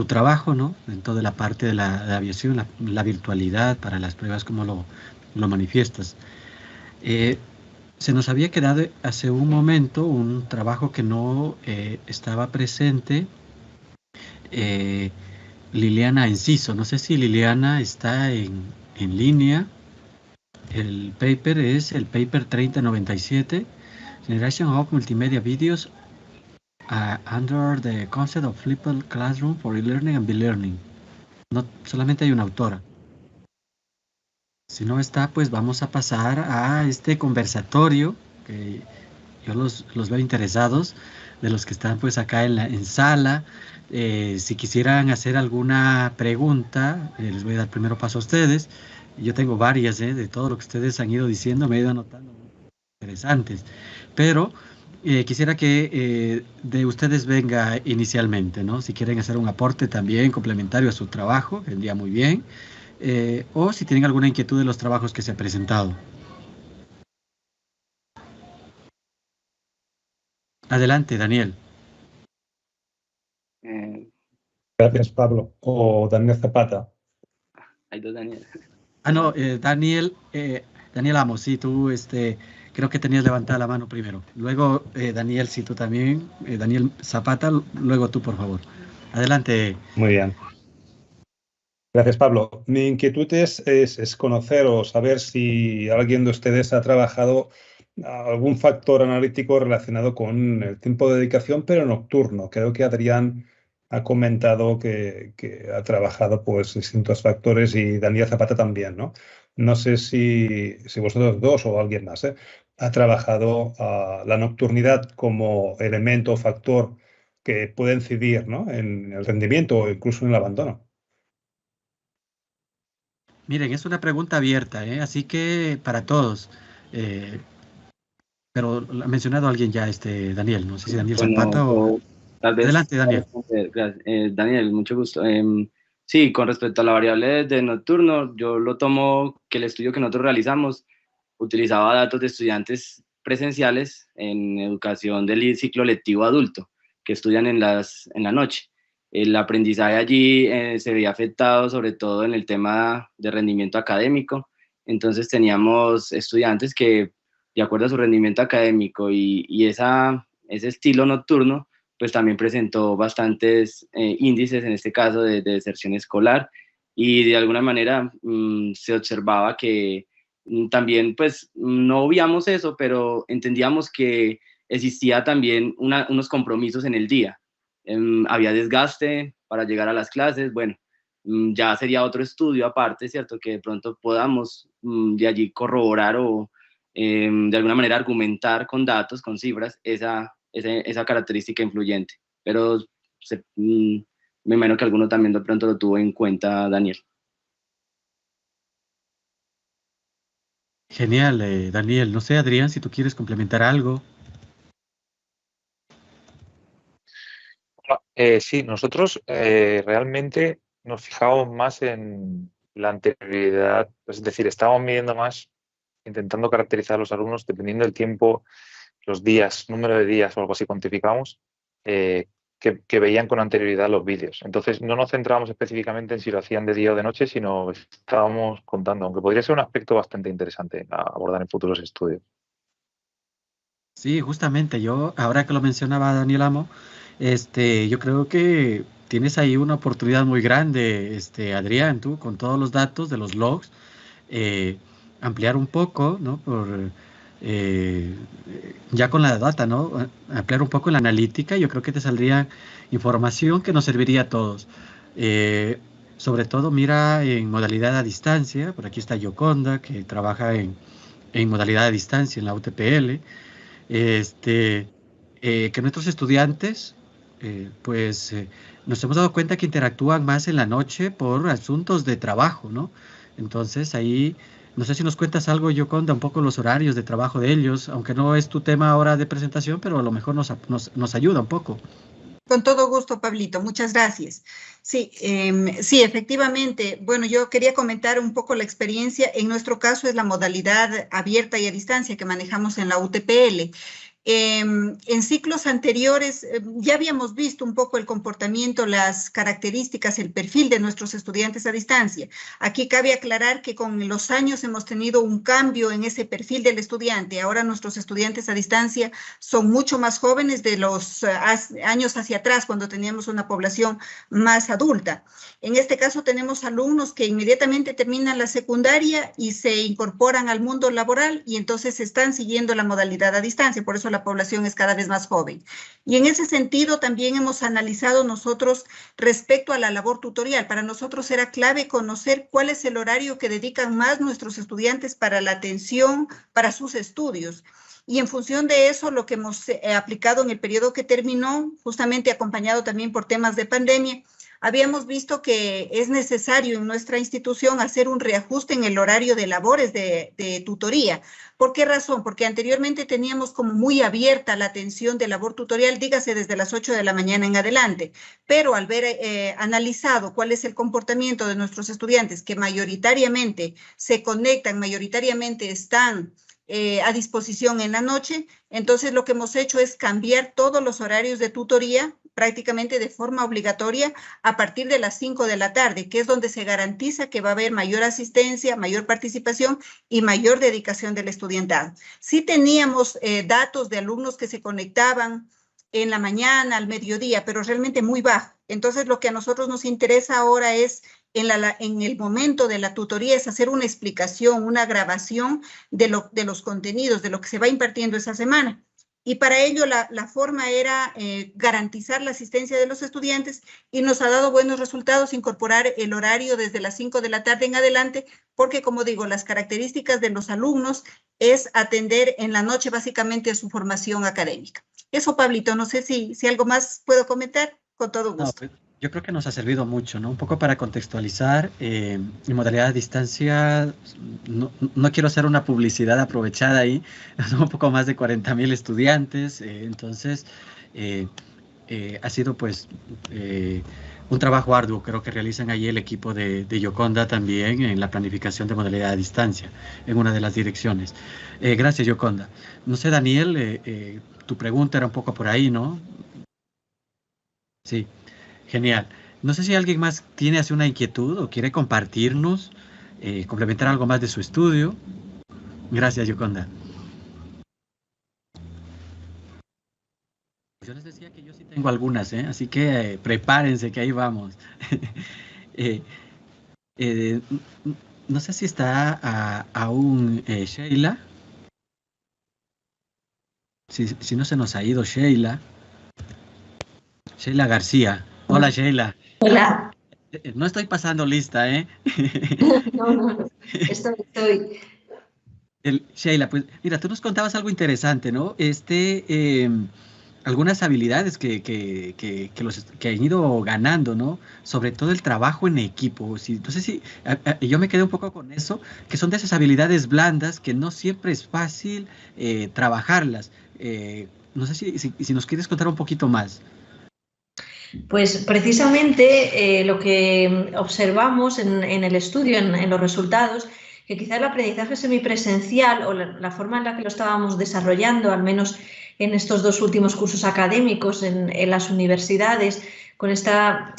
trabajo, ¿no? En toda la parte de la aviación, la virtualidad para las pruebas, como lo manifiestas. Se nos había quedado hace un momento un trabajo que no estaba presente, Liliana Enciso. No sé si Liliana está en línea. El paper es el paper 3097, Generation of Multimedia Videos under the concept of flipped classroom for e-learning and be-learning. No solamente hay una autora. Si no está, pues vamos a pasar a este conversatorio, que yo los veo interesados, de los que están pues acá en sala. Si quisieran hacer alguna pregunta, les voy a dar primero paso a ustedes. Yo tengo varias, de todo lo que ustedes han ido diciendo, me he ido anotando interesantes, pero quisiera que de ustedes venga inicialmente, ¿no? Si quieren hacer un aporte también complementario a su trabajo, vendría muy bien. O si tienen alguna inquietud de los trabajos que se han presentado. Adelante, Daniel. Gracias, Pablo. O Daniel Zapata. Hay dos Daniel. No, Daniel Amos, sí, tú creo que tenías levantada la mano primero. Luego, Daniel, sí, tú también. Daniel Zapata, luego tú, por favor. Adelante. Muy bien. Gracias, Pablo. Mi inquietud es conocer o saber si alguien de ustedes ha trabajado algún factor analítico relacionado con el tiempo de dedicación, pero nocturno. Creo que Adrián ha comentado que ha trabajado pues distintos factores, y Daniel Zapata también, ¿no? No sé si vosotros dos o alguien más ha trabajado la nocturnidad como elemento o factor que puede incidir, ¿no?, en el rendimiento o incluso en el abandono. Miren, es una pregunta abierta, así que para todos. Pero ha mencionado alguien ya, Daniel. No sé si Daniel Zapata o... Tal vez, adelante, Daniel. Gracias. Daniel, mucho gusto. Sí, con respecto a la variable de nocturno, yo lo tomo que el estudio que nosotros realizamos utilizaba datos de estudiantes presenciales en educación del ciclo lectivo adulto, que estudian en la noche. El aprendizaje allí se veía afectado sobre todo en el tema de rendimiento académico. Entonces teníamos estudiantes que, de acuerdo a su rendimiento académico y ese estilo nocturno, pues también presentó bastantes índices, en este caso de deserción escolar, y de alguna manera se observaba que también, pues no obviamos eso, pero entendíamos que existía también unos compromisos en el día. Había desgaste para llegar a las clases. Bueno, ya sería otro estudio aparte, ¿cierto? Que de pronto podamos de allí corroborar o de alguna manera argumentar con datos, con cifras, esa característica influyente. Pero me imagino que alguno también de pronto lo tuvo en cuenta, Daniel. Genial, Daniel. No sé, Adrián, si tú quieres complementar algo. Sí, nosotros realmente nos fijamos más en la anterioridad, es decir, estábamos midiendo más, intentando caracterizar a los alumnos dependiendo del tiempo, los días, número de días o algo así cuantificamos, que veían con anterioridad los vídeos. Entonces no nos centrábamos específicamente en si lo hacían de día o de noche, sino estábamos contando, aunque podría ser un aspecto bastante interesante a abordar en futuros estudios. Sí, justamente yo, ahora que lo mencionaba Daniel Amo, yo creo que tienes ahí una oportunidad muy grande, Adrián, tú, con todos los datos de los logs, ampliar un poco, ¿no? Ya con la data, ¿no? Ampliar un poco en la analítica, yo creo que te saldría información que nos serviría a todos. Sobre todo, mira en modalidad a distancia, por aquí está Yoconda, que trabaja en modalidad a distancia en la UTPL. Que nuestros estudiantes, nos hemos dado cuenta que interactúan más en la noche por asuntos de trabajo, ¿no? Entonces ahí, no sé si nos cuentas algo, Yoconda, un poco los horarios de trabajo de ellos, aunque no es tu tema ahora de presentación, pero a lo mejor nos ayuda un poco. Con todo gusto, Pablito, muchas gracias. Sí, sí, efectivamente. Bueno, yo quería comentar un poco la experiencia. En nuestro caso es la modalidad abierta y a distancia que manejamos en la UTPL. En ciclos anteriores ya habíamos visto un poco el comportamiento, las características, el perfil de nuestros estudiantes a distancia. Aquí cabe aclarar que con los años hemos tenido un cambio en ese perfil del estudiante. Ahora nuestros estudiantes a distancia son mucho más jóvenes de los años hacia atrás, cuando teníamos una población más adulta. En este caso tenemos alumnos que inmediatamente terminan la secundaria y se incorporan al mundo laboral y entonces están siguiendo la modalidad a distancia, por eso la población es cada vez más joven. Y en ese sentido también hemos analizado nosotros respecto a la labor tutorial. Para nosotros era clave conocer cuál es el horario que dedican más nuestros estudiantes para la atención, para sus estudios. Y en función de eso, lo que hemos aplicado en el periodo que terminó, justamente acompañado también por temas de pandemia, habíamos visto que es necesario en nuestra institución hacer un reajuste en el horario de labores de tutoría. ¿Por qué razón? Porque anteriormente teníamos como muy abierta la atención de labor tutorial, dígase desde las 8 de la mañana en adelante, pero al ver analizado cuál es el comportamiento de nuestros estudiantes que mayoritariamente se conectan, mayoritariamente están a disposición en la noche, entonces lo que hemos hecho es cambiar todos los horarios de tutoría prácticamente de forma obligatoria a partir de las 5 de la tarde, que es donde se garantiza que va a haber mayor asistencia, mayor participación y mayor dedicación del estudiantado. Sí teníamos datos de alumnos que se conectaban en la mañana, al mediodía, pero realmente muy bajo. Entonces, lo que a nosotros nos interesa ahora es, en el momento de la tutoría, es hacer una explicación, una grabación de los contenidos, de lo que se va impartiendo esa semana. Y para ello la forma era garantizar la asistencia de los estudiantes y nos ha dado buenos resultados incorporar el horario desde las 5 de la tarde en adelante, porque como digo, las características de los alumnos es atender en la noche básicamente su formación académica. Eso, Pablito, no sé si algo más puedo comentar, con todo gusto. No, pues, yo creo que nos ha servido mucho, ¿no? Un poco para contextualizar, en modalidad a distancia, no quiero hacer una publicidad aprovechada ahí, son un poco más de 40,000 estudiantes, entonces ha sido pues un trabajo arduo, creo que realizan ahí el equipo de Yoconda también en la planificación de modalidad a distancia, en una de las direcciones. Gracias, Yoconda. No sé, Daniel, tu pregunta era un poco por ahí, ¿no? Sí. Genial. No sé si alguien más tiene así una inquietud o quiere compartirnos, complementar algo más de su estudio. Gracias, Yoconda. Yo les decía que yo sí tengo algunas, así que prepárense que ahí vamos. No sé si está aún Sheila. Si no se nos ha ido Sheila. Sheila García. Hola, Sheila. Hola. No estoy pasando lista, ¿eh? No, estoy. Sheila, pues mira, tú nos contabas algo interesante, ¿no? Algunas habilidades que han ido ganando, ¿no? Sobre todo el trabajo en equipo. No sé si yo me quedé un poco con eso, que son de esas habilidades blandas que no siempre es fácil trabajarlas. No sé si nos quieres contar un poquito más. Pues precisamente lo que observamos en el estudio, en los resultados, que quizá el aprendizaje semipresencial o la forma en la que lo estábamos desarrollando, al menos en estos 2 últimos cursos académicos en las universidades, con esta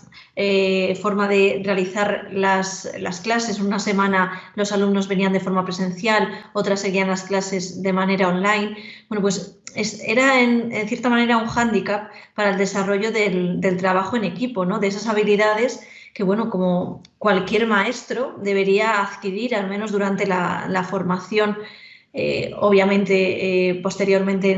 forma de realizar las clases. Una semana los alumnos venían de forma presencial, otras seguían las clases de manera online. Bueno, pues era en cierta manera un hándicap para el desarrollo del trabajo en equipo, ¿no? De esas habilidades que, bueno, como cualquier maestro debería adquirir, al menos durante la formación, obviamente posteriormente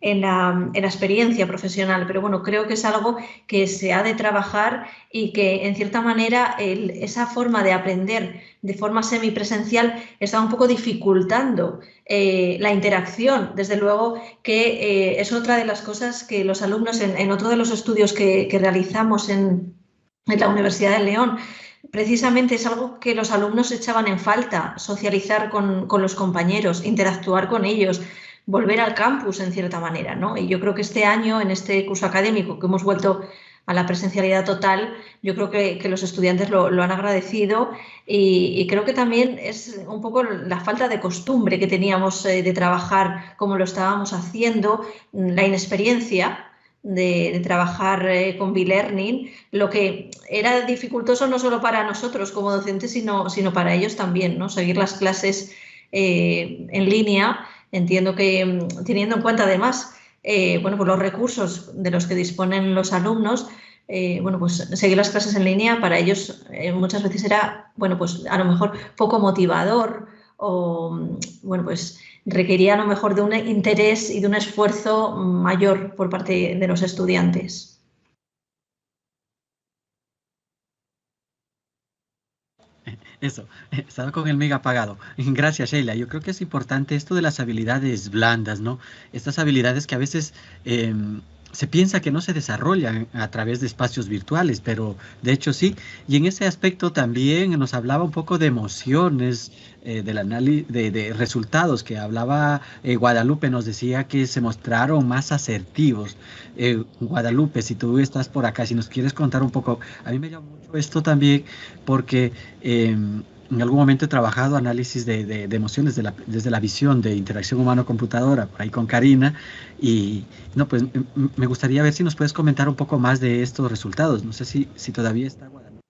en la experiencia profesional, pero bueno, creo que es algo que se ha de trabajar y que en cierta manera esa forma de aprender de forma semipresencial está un poco dificultando la interacción. Desde luego que es otra de las cosas que los alumnos en otro de los estudios que realizamos en la Universidad de León, precisamente es algo que los alumnos echaban en falta: socializar con los compañeros, interactuar con ellos, volver al campus en cierta manera, ¿no? Y yo creo que este año, en este curso académico que hemos vuelto a la presencialidad total, yo creo que los estudiantes lo han agradecido y creo que también es un poco la falta de costumbre que teníamos de trabajar como lo estábamos haciendo, la inexperiencia de trabajar con B-Learning, lo que era dificultoso no solo para nosotros como docentes, sino para ellos también, ¿no? Seguir las clases en línea. Entiendo que, teniendo en cuenta además bueno, pues los recursos de los que disponen los alumnos, bueno, pues seguir las clases en línea para ellos muchas veces era, bueno, pues a lo mejor poco motivador o, bueno, pues requería a lo mejor de un interés y de un esfuerzo mayor por parte de los estudiantes. Eso, estaba con el mega apagado. Gracias, Sheila. Yo creo que es importante esto de las habilidades blandas, ¿no? Estas habilidades que a veces se piensa que no se desarrollan a través de espacios virtuales, pero de hecho sí. Y en ese aspecto también nos hablaba un poco de emociones, del análisis de resultados que hablaba Guadalupe. Nos decía que se mostraron más asertivos. Guadalupe, si tú estás por acá, si nos quieres contar un poco. A mí me llama mucho esto también porque en algún momento he trabajado análisis de emociones desde la visión de interacción humano-computadora, por ahí con Karina, y no, pues me gustaría ver si nos puedes comentar un poco más de estos resultados. No sé si todavía está Guadalupe.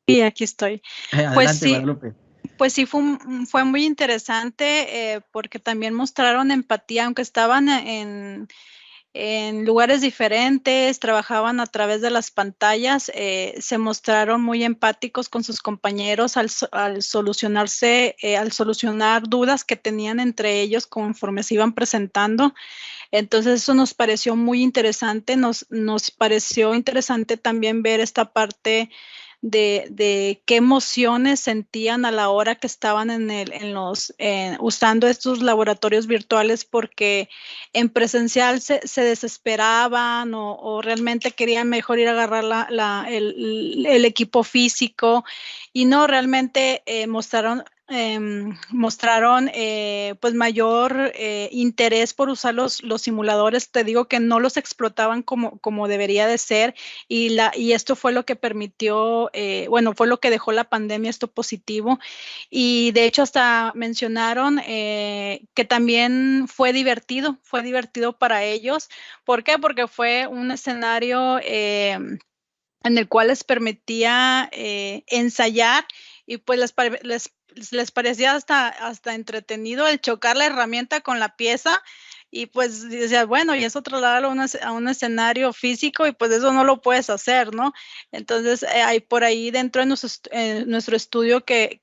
Sí, aquí estoy. Adelante, pues sí, Guadalupe. Pues sí, fue muy interesante porque también mostraron empatía, aunque estaban en lugares diferentes, trabajaban a través de las pantallas, se mostraron muy empáticos con sus compañeros al solucionar dudas que tenían entre ellos conforme se iban presentando. Entonces eso nos pareció muy interesante, nos pareció interesante también ver esta parte de qué emociones sentían a la hora que estaban usando estos laboratorios virtuales, porque en presencial se desesperaban o realmente querían mejor ir a agarrar el equipo físico, y no, realmente mostraron pues mayor interés por usar los simuladores. Te digo que no los explotaban como debería de ser, y esto fue lo que permitió, bueno, fue lo que dejó la pandemia, esto positivo. Y de hecho hasta mencionaron que también fue divertido para ellos. ¿Por qué? Porque fue un escenario en el cual les permitía ensayar, y pues les parecía hasta entretenido el chocar la herramienta con la pieza, y pues decía, bueno, y eso trasladarlo a un escenario físico, y pues eso no lo puedes hacer, ¿no? Entonces, hay por ahí dentro de nuestro estudio que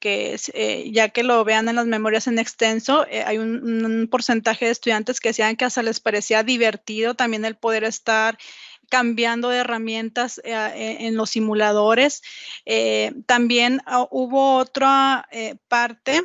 ya que lo vean en las memorias en extenso, hay un porcentaje de estudiantes que decían que hasta les parecía divertido también el poder estar cambiando de herramientas en los simuladores. También hubo otra parte.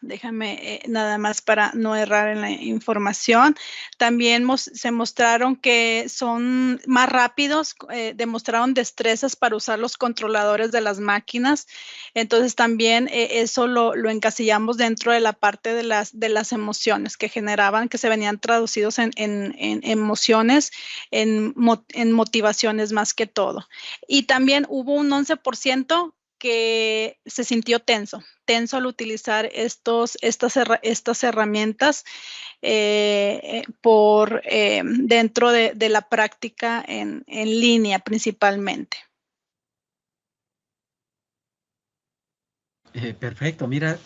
Déjame nada más para no errar en la información. También se mostraron que son más rápidos, demostraron destrezas para usar los controladores de las máquinas. Entonces también eso lo encasillamos dentro de la parte de las emociones que generaban, que se venían traducidos en emociones, en motivaciones más que todo. Y también hubo un 11% que se sintió tenso al utilizar estas herramientas dentro de la práctica en línea principalmente. Perfecto, mira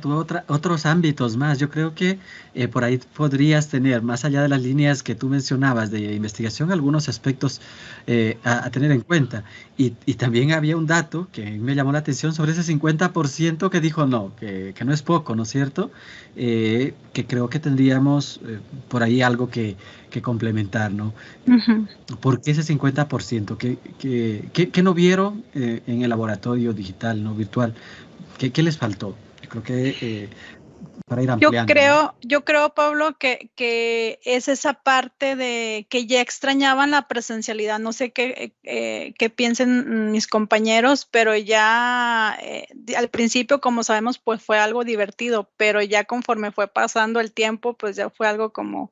tú otros ámbitos más. Yo creo que por ahí podrías tener, más allá de las líneas que tú mencionabas de investigación, algunos aspectos a tener en cuenta. Y también había un dato que me llamó la atención sobre ese 50% que dijo no, que no es poco, ¿no es cierto? Que creo que tendríamos por ahí algo que complementar, ¿no? Uh-huh. ¿Por qué ese 50%? ¿Qué no vieron en el laboratorio digital, no virtual? ¿Qué les faltó? Creo que para ir ampliando. Yo creo, Pablo, que es esa parte de que ya extrañaban la presencialidad. No sé qué piensen mis compañeros, pero ya al principio, como sabemos, pues fue algo divertido, pero ya conforme fue pasando el tiempo, pues ya fue algo como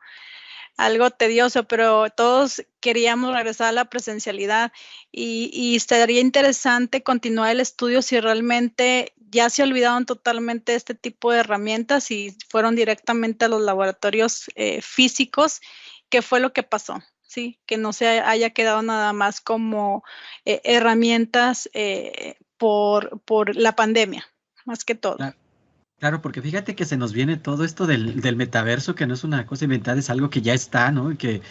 algo tedioso, pero todos queríamos regresar a la presencialidad y estaría interesante continuar el estudio si realmente ya se olvidaron totalmente de este tipo de herramientas y fueron directamente a los laboratorios físicos. ¿Qué fue lo que pasó? ¿Sí? Que no se haya quedado nada más como herramientas por la pandemia, más que todo. Claro, porque fíjate que se nos viene todo esto del metaverso, que no es una cosa inventada, es algo que ya está, ¿no? Y que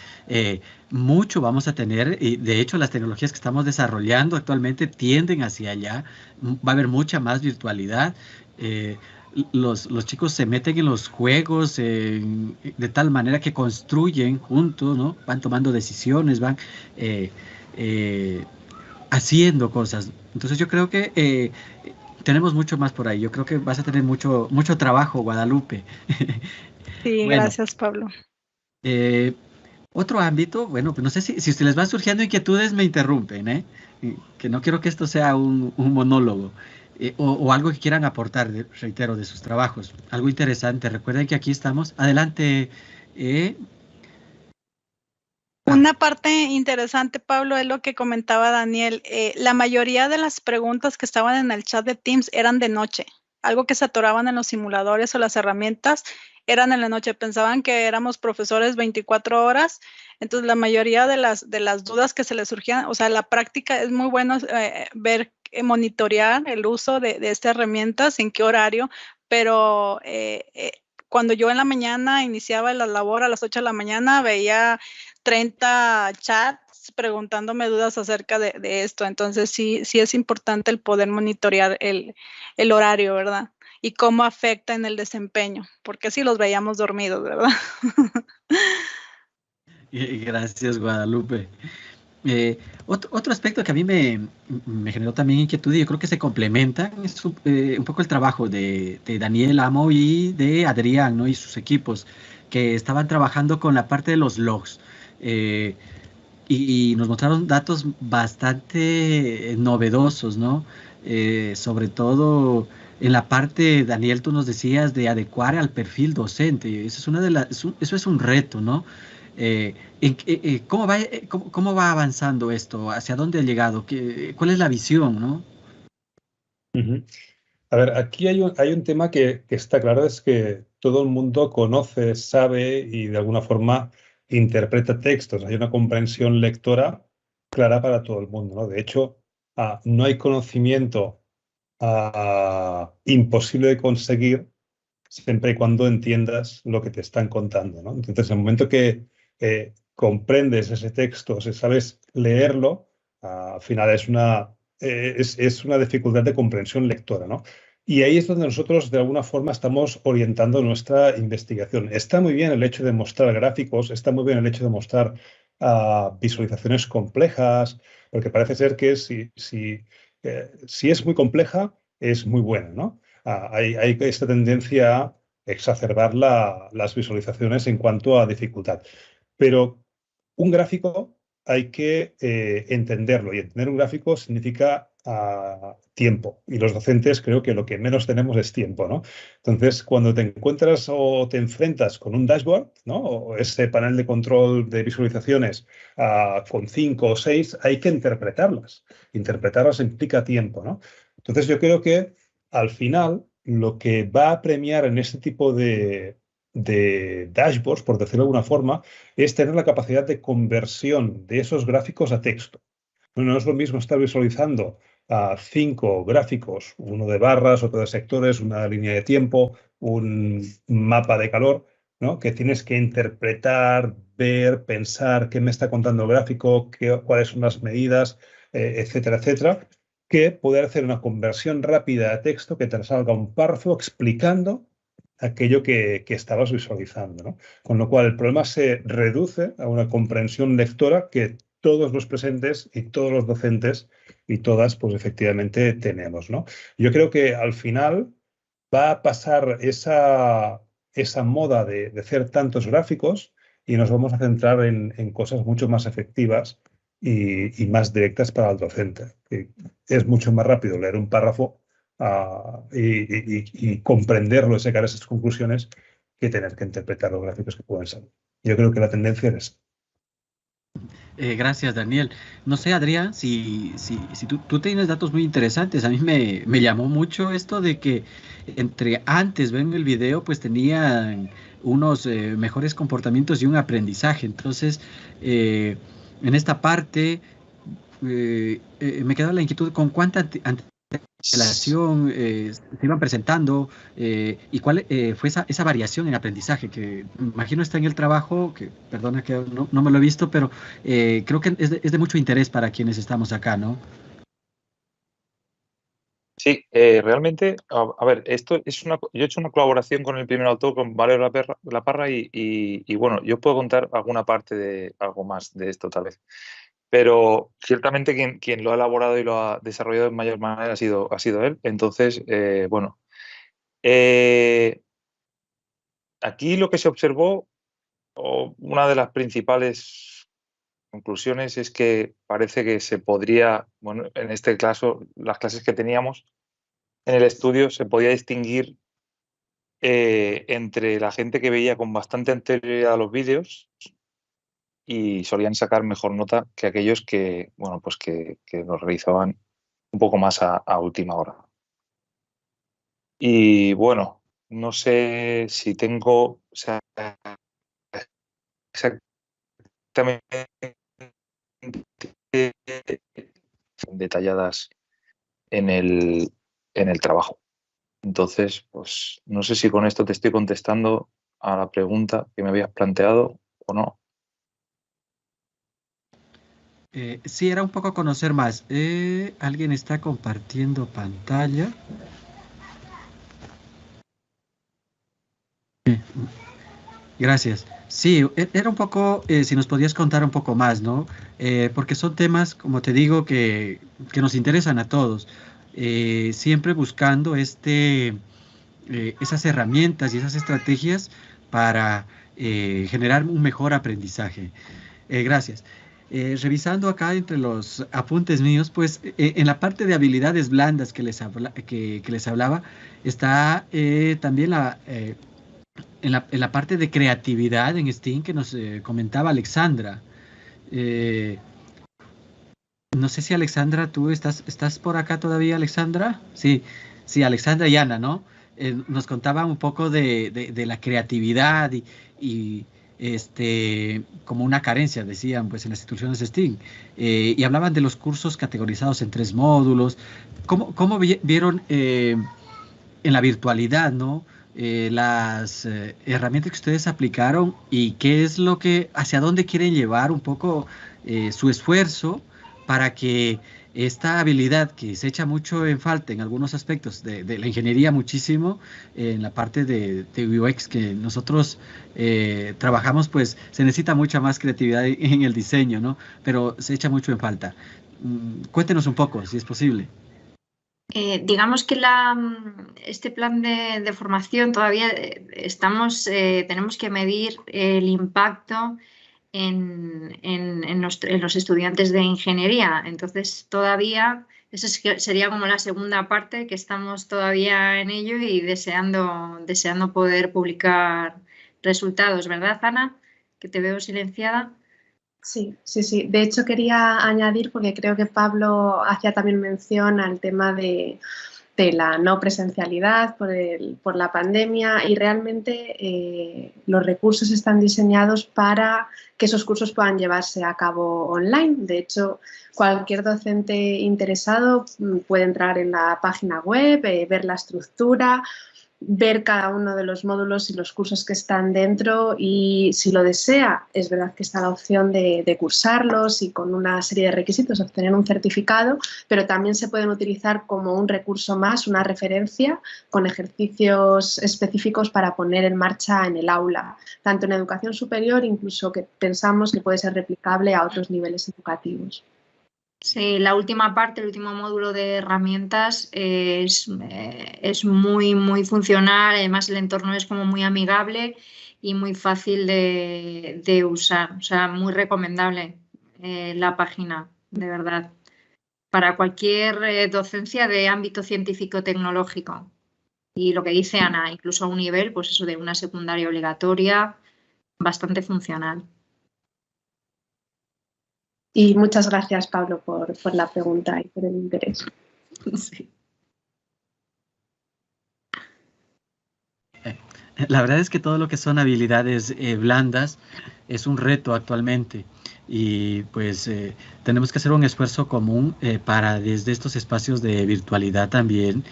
mucho vamos a tener, y de hecho las tecnologías que estamos desarrollando actualmente tienden hacia allá, va a haber mucha más virtualidad. Los chicos se meten en los juegos de tal manera que construyen juntos, ¿no? Van tomando decisiones, van haciendo cosas. Entonces yo creo que tenemos mucho más por ahí. Yo creo que vas a tener mucho trabajo, Guadalupe. Sí, bueno, gracias, Pablo. Otro ámbito, bueno, pues no sé si ustedes les van surgiendo inquietudes, me interrumpen, que no quiero que esto sea un monólogo, o algo que quieran aportar, reitero, de sus trabajos. Algo interesante. Recuerden que aquí estamos. Adelante. Una parte interesante, Pablo, es lo que comentaba Daniel. La mayoría de las preguntas que estaban en el chat de Teams eran de noche. Algo que se atoraban en los simuladores o las herramientas eran en la noche. Pensaban que éramos profesores 24 horas. Entonces, la mayoría de las dudas que se les surgían, o sea, la práctica es muy bueno ver, monitorear el uso de estas herramientas, en qué horario, pero cuando yo en la mañana iniciaba la labor a las 8 de la mañana, veía 30 chats preguntándome dudas acerca de esto. Entonces, sí es importante el poder monitorear el horario, ¿verdad? Y cómo afecta en el desempeño, porque sí los veíamos dormidos, ¿verdad? Gracias, Guadalupe. Otro aspecto que a mí me generó también inquietud, y yo creo que se complementa, es un poco el trabajo de Daniel Amo y de Adrián, ¿no? Y sus equipos, que estaban trabajando con la parte de los logs. Y nos mostraron datos bastante novedosos, ¿no? Sobre todo en la parte, Daniel, tú nos decías de adecuar al perfil docente. Eso es un reto, ¿no? ¿Cómo va avanzando esto? ¿Hacia dónde ha llegado? ¿Cuál es la visión, no? Uh-huh. A ver, aquí hay un tema que está claro, es que todo el mundo conoce, sabe y de alguna forma interpreta textos. Hay una comprensión lectora clara para todo el mundo, ¿no? De hecho, no hay conocimiento imposible de conseguir siempre y cuando entiendas lo que te están contando, ¿no? Entonces, en el momento que comprendes ese texto, si sabes leerlo, al final es una dificultad de comprensión lectora, ¿no? Y ahí es donde nosotros de alguna forma estamos orientando nuestra investigación. Está muy bien el hecho de mostrar gráficos, está muy bien el hecho de mostrar visualizaciones complejas, porque parece ser que si es muy compleja, es muy buena, ¿no? Hay esta tendencia a exacerbar las visualizaciones en cuanto a dificultad. Pero un gráfico hay que entenderlo, y entender un gráfico significa tiempo, y los docentes creo que lo que menos tenemos es tiempo, ¿no? Entonces, cuando te encuentras o te enfrentas con un dashboard, ¿no? O ese panel de control de visualizaciones con 5 o 6, hay que interpretarlas. Interpretarlas implica tiempo, ¿no? Entonces, yo creo que al final lo que va a premiar en este tipo de dashboards, por decirlo de alguna forma, es tener la capacidad de conversión de esos gráficos a texto. No es lo mismo estar visualizando 5 gráficos, uno de barras, otro de sectores, una línea de tiempo, un mapa de calor, ¿no? Que tienes que interpretar, ver, pensar qué me está contando el gráfico, cuáles son las medidas, etcétera, etcétera, que poder hacer una conversión rápida a texto que te salga un párrafo explicando aquello que estabas visualizando, ¿no? Con lo cual el problema se reduce a una comprensión lectora que todos los presentes y todos los docentes y todas, pues efectivamente tenemos, ¿no? Yo creo que al final va a pasar esa moda de hacer tantos gráficos y nos vamos a centrar en cosas mucho más efectivas y más directas para el docente. Es mucho más rápido leer un párrafo y comprenderlo y sacar esas conclusiones que tener que interpretar los gráficos que pueden salir. Yo creo que la tendencia es gracias, Daniel. No sé, Adrián, si tú tienes datos muy interesantes. A mí me llamó mucho esto de que entre antes ven el video, pues tenían unos mejores comportamientos y un aprendizaje. Entonces, en esta parte me quedó la inquietud con cuánta antelación se iban presentando y cuál fue esa variación en aprendizaje, que imagino está en el trabajo, que perdona que no me lo he visto, pero creo que es de mucho interés para quienes estamos acá, ¿no? Sí, realmente, a ver, esto es yo he hecho una colaboración con el primer autor, con Valerio Laparra, y bueno, yo puedo contar alguna parte de algo más de esto tal vez. Pero ciertamente quien lo ha elaborado y lo ha desarrollado en mayor manera ha sido él. Entonces, bueno, aquí lo que se observó, o una de las principales conclusiones, es que parece que se podría, bueno, en este caso, las clases que teníamos en el estudio, se podía distinguir entre la gente que veía con bastante anterioridad a los vídeos y solían sacar mejor nota que aquellos que, bueno, pues que los realizaban un poco más a última hora. Y bueno, no sé si tengo, o sea, exactamente detalladas en el trabajo. Entonces, pues no sé si con esto te estoy contestando a la pregunta que me habías planteado o no. Sí, era un poco conocer más. ¿Alguien está compartiendo pantalla? Gracias. Sí, era un poco, si nos podías contar un poco más, ¿no? Porque son temas, como te digo, que nos interesan a todos. Siempre buscando esas herramientas y esas estrategias para generar un mejor aprendizaje. Gracias. Revisando acá entre los apuntes míos, pues en la parte de habilidades blandas que les hablaba, está también en la parte de creatividad en STEAM que nos comentaba Alexandra. No sé si Alexandra, tú estás por acá todavía, Alexandra. Sí, Alexandra y Ana, ¿no? Nos contaban un poco de la creatividad y como una carencia, decían, pues en las instituciones STEAM, y hablaban de los cursos categorizados en 3 módulos. ¿Cómo vieron en la virtualidad, ¿no? Las herramientas que ustedes aplicaron y qué es hacia dónde quieren llevar un poco su esfuerzo para que esta habilidad que se echa mucho en falta en algunos aspectos de la ingeniería, muchísimo en la parte de UX que nosotros trabajamos, pues se necesita mucha más creatividad en el diseño, ¿no? Pero se echa mucho en falta. Cuéntenos un poco, si es posible. Digamos que este plan de formación todavía tenemos que medir el impacto en los estudiantes de ingeniería. Entonces, todavía, esa sería como la segunda parte, que estamos todavía en ello y deseando poder publicar resultados, ¿verdad, Ana? Que te veo silenciada. Sí, sí, sí. De hecho, quería añadir, porque creo que Pablo hacía también mención al tema de la no presencialidad por la pandemia, y realmente los recursos están diseñados para que esos cursos puedan llevarse a cabo online. De hecho, cualquier docente interesado puede entrar en la página web, ver la estructura, ver cada uno de los módulos y los cursos que están dentro, y si lo desea, es verdad que está la opción de cursarlos y con una serie de requisitos obtener un certificado, pero también se pueden utilizar como un recurso más, una referencia con ejercicios específicos para poner en marcha en el aula, tanto en educación superior, incluso que pensamos que puede ser replicable a otros niveles educativos. Sí, la última parte, el último módulo de herramientas es muy, muy funcional. Además, el entorno es como muy amigable y muy fácil de usar. O sea, muy recomendable la página, de verdad, para cualquier docencia de ámbito científico-tecnológico. Y lo que dice Ana, incluso a un nivel, pues eso de una secundaria obligatoria, bastante funcional. Y muchas gracias, Pablo, por la pregunta y por el interés. Sí. La verdad es que todo lo que son habilidades blandas es un reto actualmente, y pues tenemos que hacer un esfuerzo común para desde estos espacios de virtualidad también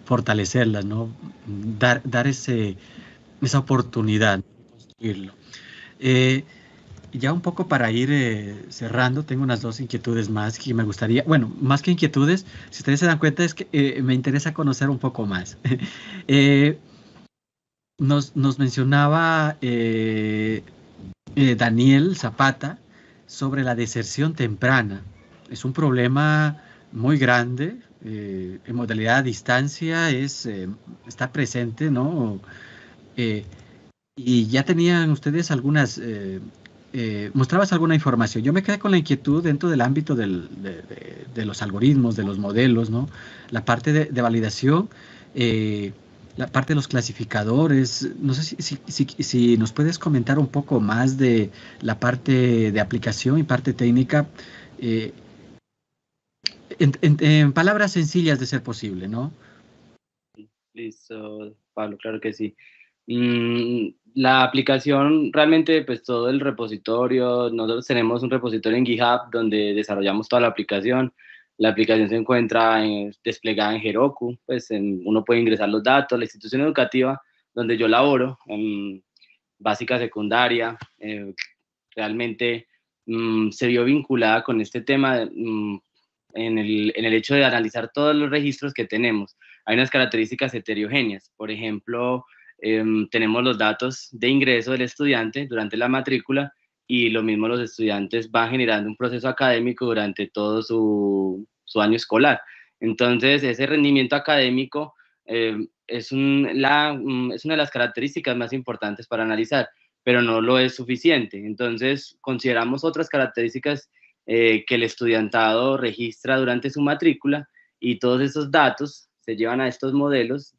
fortalecerlas, ¿no? Dar esa oportunidad de construirlo. Ya un poco para ir cerrando, tengo unas dos inquietudes más que me gustaría, bueno, más que inquietudes, si ustedes se dan cuenta, es que me interesa conocer un poco más. Nos mencionaba Daniel Zapata sobre la deserción temprana. Es un problema muy grande, en modalidad a distancia está presente, ¿no? Y ya tenían ustedes mostrabas alguna información. Yo me quedé con la inquietud dentro del ámbito de los algoritmos, de los modelos, ¿no? La parte de validación, la parte de los clasificadores. No sé si nos puedes comentar un poco más de la parte de aplicación y parte técnica, en palabras sencillas de ser posible, ¿no? Listo, Pablo, claro que sí. La aplicación, realmente, pues todo el repositorio, nosotros tenemos un repositorio en GitHub donde desarrollamos toda la aplicación. La aplicación se encuentra desplegada en Heroku, pues uno puede ingresar los datos. La institución educativa donde yo laboro, básica, secundaria, realmente se vio vinculada con este tema en el hecho de analizar todos los registros que tenemos. Hay unas características heterogéneas. Por ejemplo, tenemos los datos de ingreso del estudiante durante la matrícula, y lo mismo los estudiantes van generando un proceso académico durante todo su año escolar. Entonces, ese rendimiento académico es una de las características más importantes para analizar, pero no lo es suficiente. Entonces, consideramos otras características que el estudiantado registra durante su matrícula, y todos esos datos se llevan a estos modelos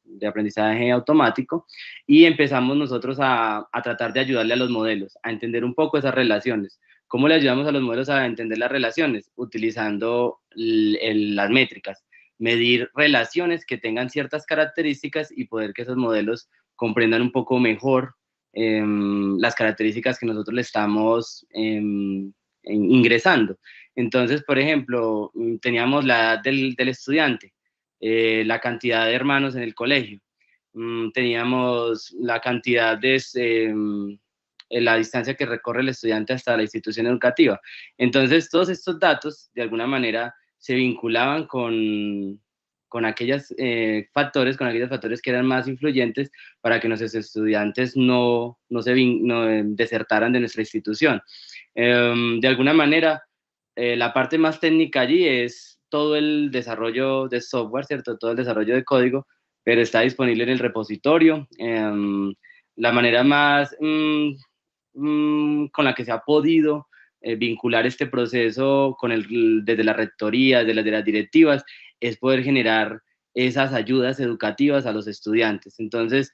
de aprendizaje automático, y empezamos nosotros a tratar de ayudarle a los modelos a entender un poco esas relaciones. ¿Cómo le ayudamos a los modelos a entender las relaciones? Utilizando las métricas, medir relaciones que tengan ciertas características y poder que esos modelos comprendan un poco mejor las características que nosotros le estamos ingresando. Entonces, por ejemplo, teníamos la edad del estudiante, la cantidad de hermanos en el colegio, teníamos la cantidad de la distancia que recorre el estudiante hasta la institución educativa. Entonces, todos estos datos, de alguna manera, se vinculaban con aquellos factores que eran más influyentes para que nuestros estudiantes no desertaran de nuestra institución. De alguna manera, la parte más técnica allí es todo el desarrollo de software, ¿cierto? Todo el desarrollo de código, pero está disponible en el repositorio. La manera más con la que se ha podido vincular este proceso desde la rectoría, desde las directivas, es poder generar esas ayudas educativas a los estudiantes. Entonces,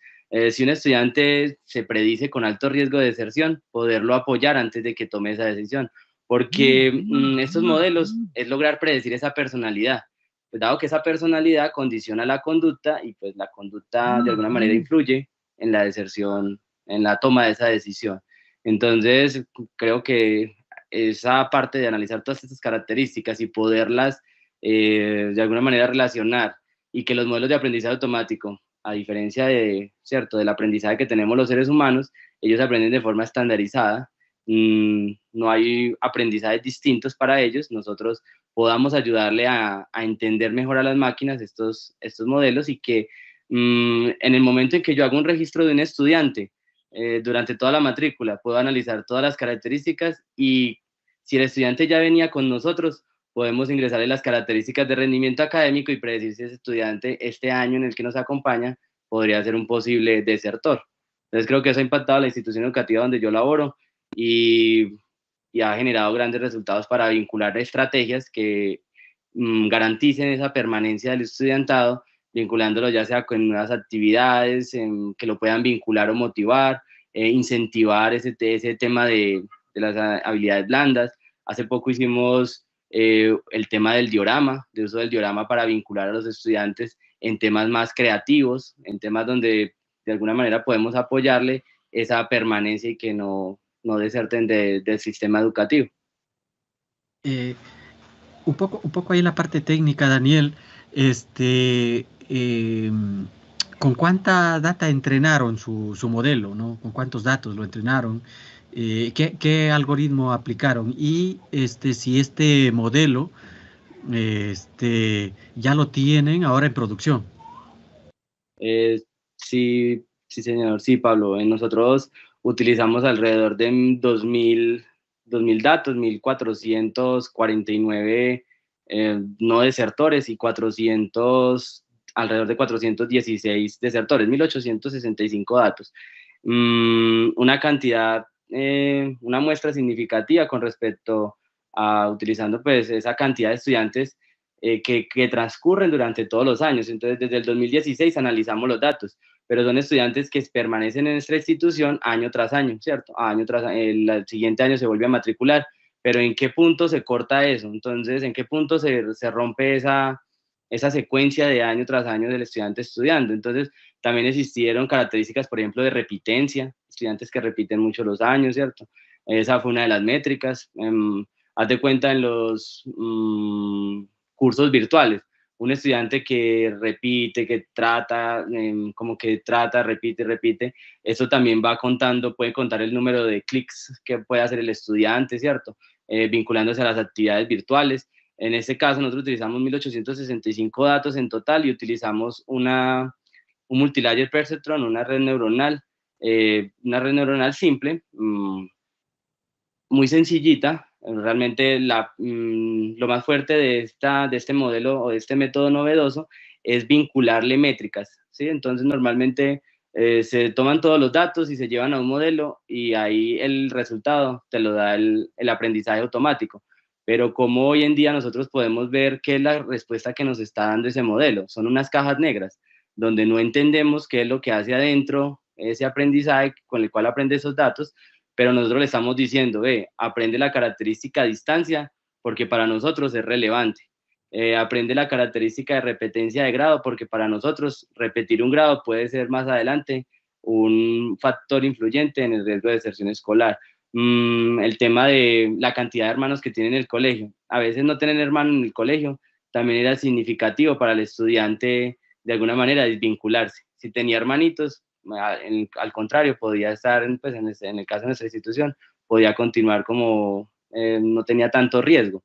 si un estudiante se predice con alto riesgo de deserción, poderlo apoyar antes de que tome esa decisión, porque estos modelos es lograr predecir esa personalidad, pues dado que esa personalidad condiciona la conducta y pues la conducta de alguna manera influye en la deserción, en la toma de esa decisión. Entonces, creo que esa parte de analizar todas estas características y poderlas de alguna manera relacionar, y que los modelos de aprendizaje automático, a diferencia de, ¿cierto?, del aprendizaje que tenemos los seres humanos, ellos aprenden de forma estandarizada, no hay aprendizajes distintos para ellos, nosotros podamos ayudarle a entender mejor a las máquinas estos modelos, y que en el momento en que yo hago un registro de un estudiante, durante toda la matrícula, puedo analizar todas las características, y si el estudiante ya venía con nosotros, podemos ingresarle las características de rendimiento académico y predecir si ese estudiante este año en el que nos acompaña podría ser un posible desertor. Entonces creo que eso ha impactado a la institución educativa donde yo laboro y ha generado grandes resultados para vincular estrategias que garanticen esa permanencia del estudiantado, vinculándolo ya sea con nuevas actividades que lo puedan vincular o motivar, incentivar ese tema de las habilidades blandas. Hace poco hicimos el tema del diorama, de uso del diorama para vincular a los estudiantes en temas más creativos, en temas donde de alguna manera podemos apoyarle esa permanencia y que no deserten del sistema educativo. Un poco ahí en la parte técnica, Daniel, ¿con cuánta data entrenaron su modelo, ¿no? ¿Con cuántos datos lo entrenaron? ¿Qué algoritmo aplicaron? Y si este modelo ya lo tienen ahora en producción. Sí, señor, sí, Pablo. Nosotros utilizamos alrededor de 2.000 datos, 1.449 no desertores y alrededor de 416 desertores, 1.865 datos. Una cantidad, una muestra significativa con respecto a utilizando pues esa cantidad de estudiantes que transcurren durante todos los años. Entonces, desde el 2016 analizamos los datos, pero son estudiantes que permanecen en nuestra institución año tras año, ¿cierto? Año tras año, el siguiente año se vuelve a matricular, pero ¿en qué punto se corta eso? Entonces, ¿en qué punto se rompe esa secuencia de año tras año del estudiante estudiando? Entonces, también existieron características, por ejemplo, de repitencia, estudiantes que repiten mucho los años, ¿cierto? Esa fue una de las métricas. Haz de cuenta en los cursos virtuales, un estudiante que repite, que trata, repite, eso también va contando, puede contar el número de clics que puede hacer el estudiante, ¿cierto? Vinculándose a las actividades virtuales. En este caso, nosotros utilizamos 1.865 datos en total y utilizamos un multilayer perceptron, una red neuronal simple, muy sencillita. Realmente lo más fuerte de este modelo o de este método novedoso es vincularle métricas, ¿sí? Entonces, normalmente se toman todos los datos y se llevan a un modelo y ahí el resultado te lo da el aprendizaje automático. Pero como hoy en día nosotros podemos ver qué es la respuesta que nos está dando ese modelo, son unas cajas negras donde no entendemos qué es lo que hace adentro ese aprendizaje con el cual aprende esos datos, pero nosotros le estamos diciendo, aprende la característica de distancia porque para nosotros es relevante. Aprende la característica de repetencia de grado porque para nosotros repetir un grado puede ser más adelante un factor influyente en el riesgo de deserción escolar. El tema de la cantidad de hermanos que tiene en el colegio. A veces no tener hermanos en el colegio también era significativo para el estudiante de alguna manera desvincularse. Si tenía hermanitos, al contrario, podía estar, pues, en el caso de nuestra institución, podía continuar como no tenía tanto riesgo.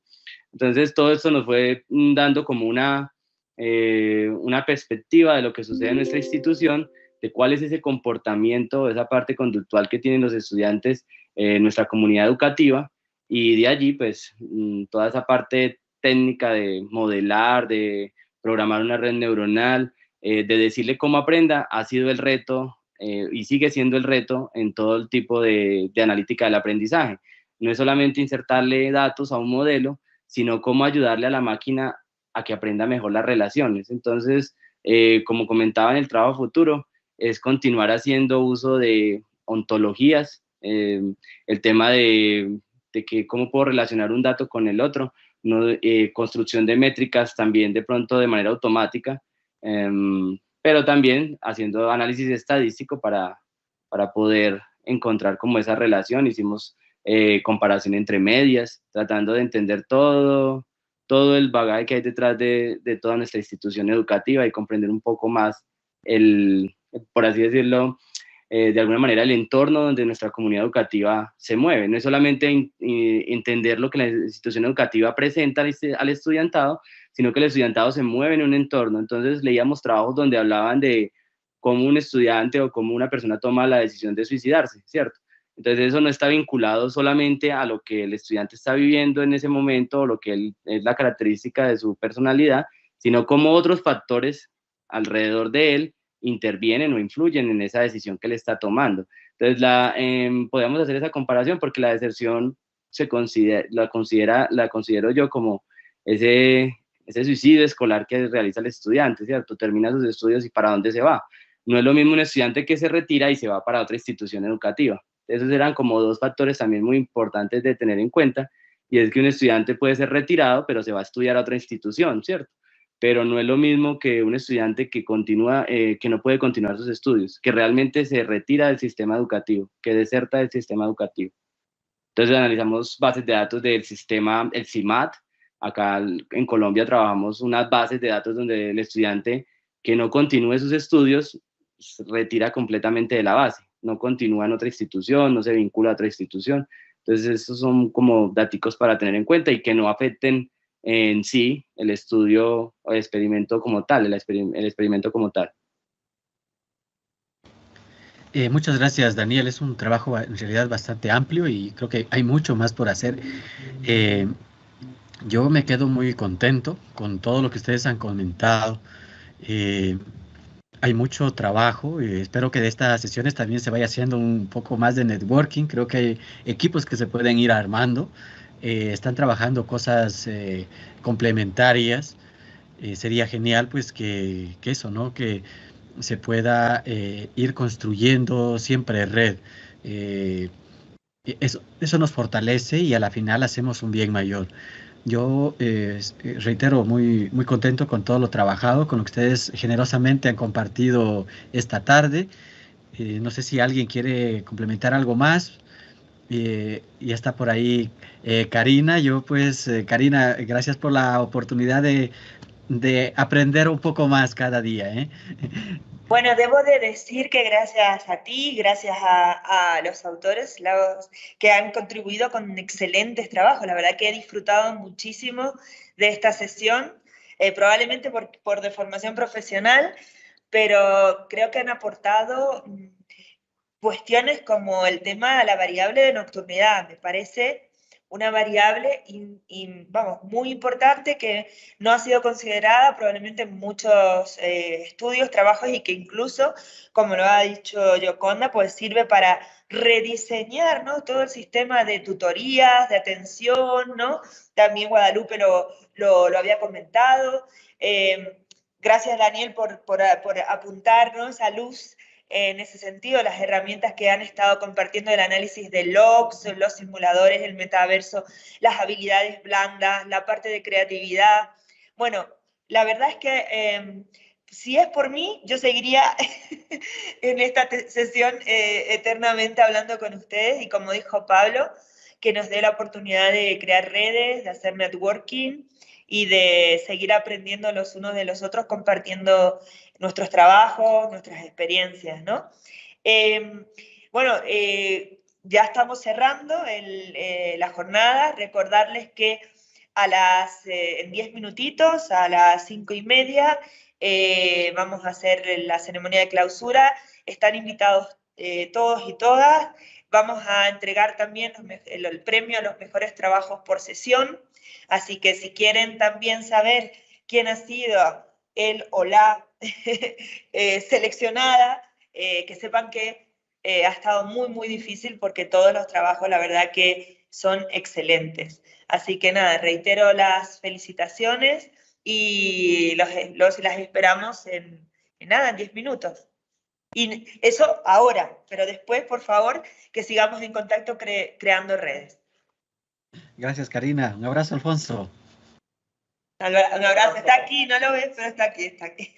Entonces, todo esto nos fue dando como una perspectiva de lo que sucede en nuestra institución, de cuál es ese comportamiento, esa parte conductual que tienen los estudiantes en nuestra comunidad educativa, y de allí, pues, toda esa parte técnica de modelar, de programar una red neuronal, de decirle cómo aprenda, ha sido el reto y sigue siendo el reto en todo el tipo de analítica del aprendizaje. No es solamente insertarle datos a un modelo, sino cómo ayudarle a la máquina a que aprenda mejor las relaciones. Entonces, como comentaba en el trabajo futuro, es continuar haciendo uso de ontologías, el tema de que cómo puedo relacionar un dato con el otro, ¿no? Construcción de métricas también de pronto de manera automática, pero también haciendo análisis estadístico para poder encontrar como esa relación. Hicimos comparación entre medias, tratando de entender todo el bagaje que hay detrás de toda nuestra institución educativa y comprender un poco más por así decirlo, de alguna manera el entorno donde nuestra comunidad educativa se mueve. No es solamente entender lo que la institución educativa presenta al estudiantado, sino que el estudiantado se mueve en un entorno. Entonces leíamos trabajos donde hablaban de cómo un estudiante o cómo una persona toma la decisión de suicidarse, ¿cierto? Entonces eso no está vinculado solamente a lo que el estudiante está viviendo en ese momento o lo que es la característica de su personalidad, sino cómo otros factores alrededor de él intervienen o influyen en esa decisión que él está tomando. Entonces, podemos hacer esa comparación porque la deserción la considero yo como ese suicidio escolar que realiza el estudiante, ¿cierto? Termina sus estudios y ¿para dónde se va? No es lo mismo un estudiante que se retira y se va para otra institución educativa. Esos eran como dos factores también muy importantes de tener en cuenta, y es que un estudiante puede ser retirado, pero se va a estudiar a otra institución, ¿cierto? Pero no es lo mismo que un estudiante que continúa, que no puede continuar sus estudios, que realmente se retira del sistema educativo, que deserta del sistema educativo. Entonces analizamos bases de datos del sistema, el CIMAT. Acá en Colombia trabajamos unas bases de datos donde el estudiante que no continúe sus estudios se retira completamente de la base, no continúa en otra institución, no se vincula a otra institución. Entonces esos son como datos para tener en cuenta y que no afecten en sí el estudio o el experimento como tal, el experimento como tal. Muchas gracias, Daniel. Es un trabajo en realidad bastante amplio y creo que hay mucho más por hacer. Yo me quedo muy contento con todo lo que ustedes han comentado. Hay mucho trabajo y espero que de estas sesiones también se vaya haciendo un poco más de networking. Creo que hay equipos que se pueden ir armando. Están trabajando cosas complementarias. Sería genial pues que eso, ¿no? Que se pueda ir construyendo siempre red. Eso nos fortalece y a la final hacemos un bien mayor. Yo reitero, muy contento con todo lo trabajado, con lo que ustedes generosamente han compartido esta tarde. No sé si alguien quiere complementar algo más. Ya está por ahí Karina. Karina, gracias por la oportunidad de aprender un poco más cada día. Bueno, debo de decir que gracias a ti, gracias a los autores que han contribuido con excelentes trabajos. La verdad que he disfrutado muchísimo de esta sesión, probablemente por deformación profesional, pero creo que han aportado cuestiones como el tema de la variable de nocturnidad. Me parece una variable muy importante que no ha sido considerada probablemente en muchos estudios, trabajos, y que incluso, como lo ha dicho Yoconda, pues sirve para rediseñar, ¿no?, todo el sistema de tutorías, de atención, ¿no? También Guadalupe lo había comentado. Gracias, Daniel, por apuntarnos a luz en ese sentido, las herramientas que han estado compartiendo, el análisis de logs, los simuladores, el metaverso, las habilidades blandas, la parte de creatividad. Bueno, la verdad es que si es por mí, yo seguiría en esta sesión eternamente hablando con ustedes, y como dijo Pablo, que nos dé la oportunidad de crear redes, de hacer networking y de seguir aprendiendo los unos de los otros, compartiendo nuestros trabajos, nuestras experiencias, ¿no? Bueno, ya estamos cerrando la jornada. Recordarles que en 10 minutitos, a las 5:30, vamos a hacer la ceremonia de clausura. Están invitados todos y todas. Vamos a entregar también el premio a los mejores trabajos por sesión. Así que si quieren también saber quién ha sido el o la seleccionada, que sepan que ha estado muy, muy difícil porque todos los trabajos, la verdad que son excelentes. Así que nada, reitero las felicitaciones y las esperamos en 10 minutos. Y eso ahora, pero después, por favor, que sigamos en contacto creando redes. Gracias, Karina. Un abrazo, Alfonso. Un abrazo. Está aquí, no lo ves, pero está aquí.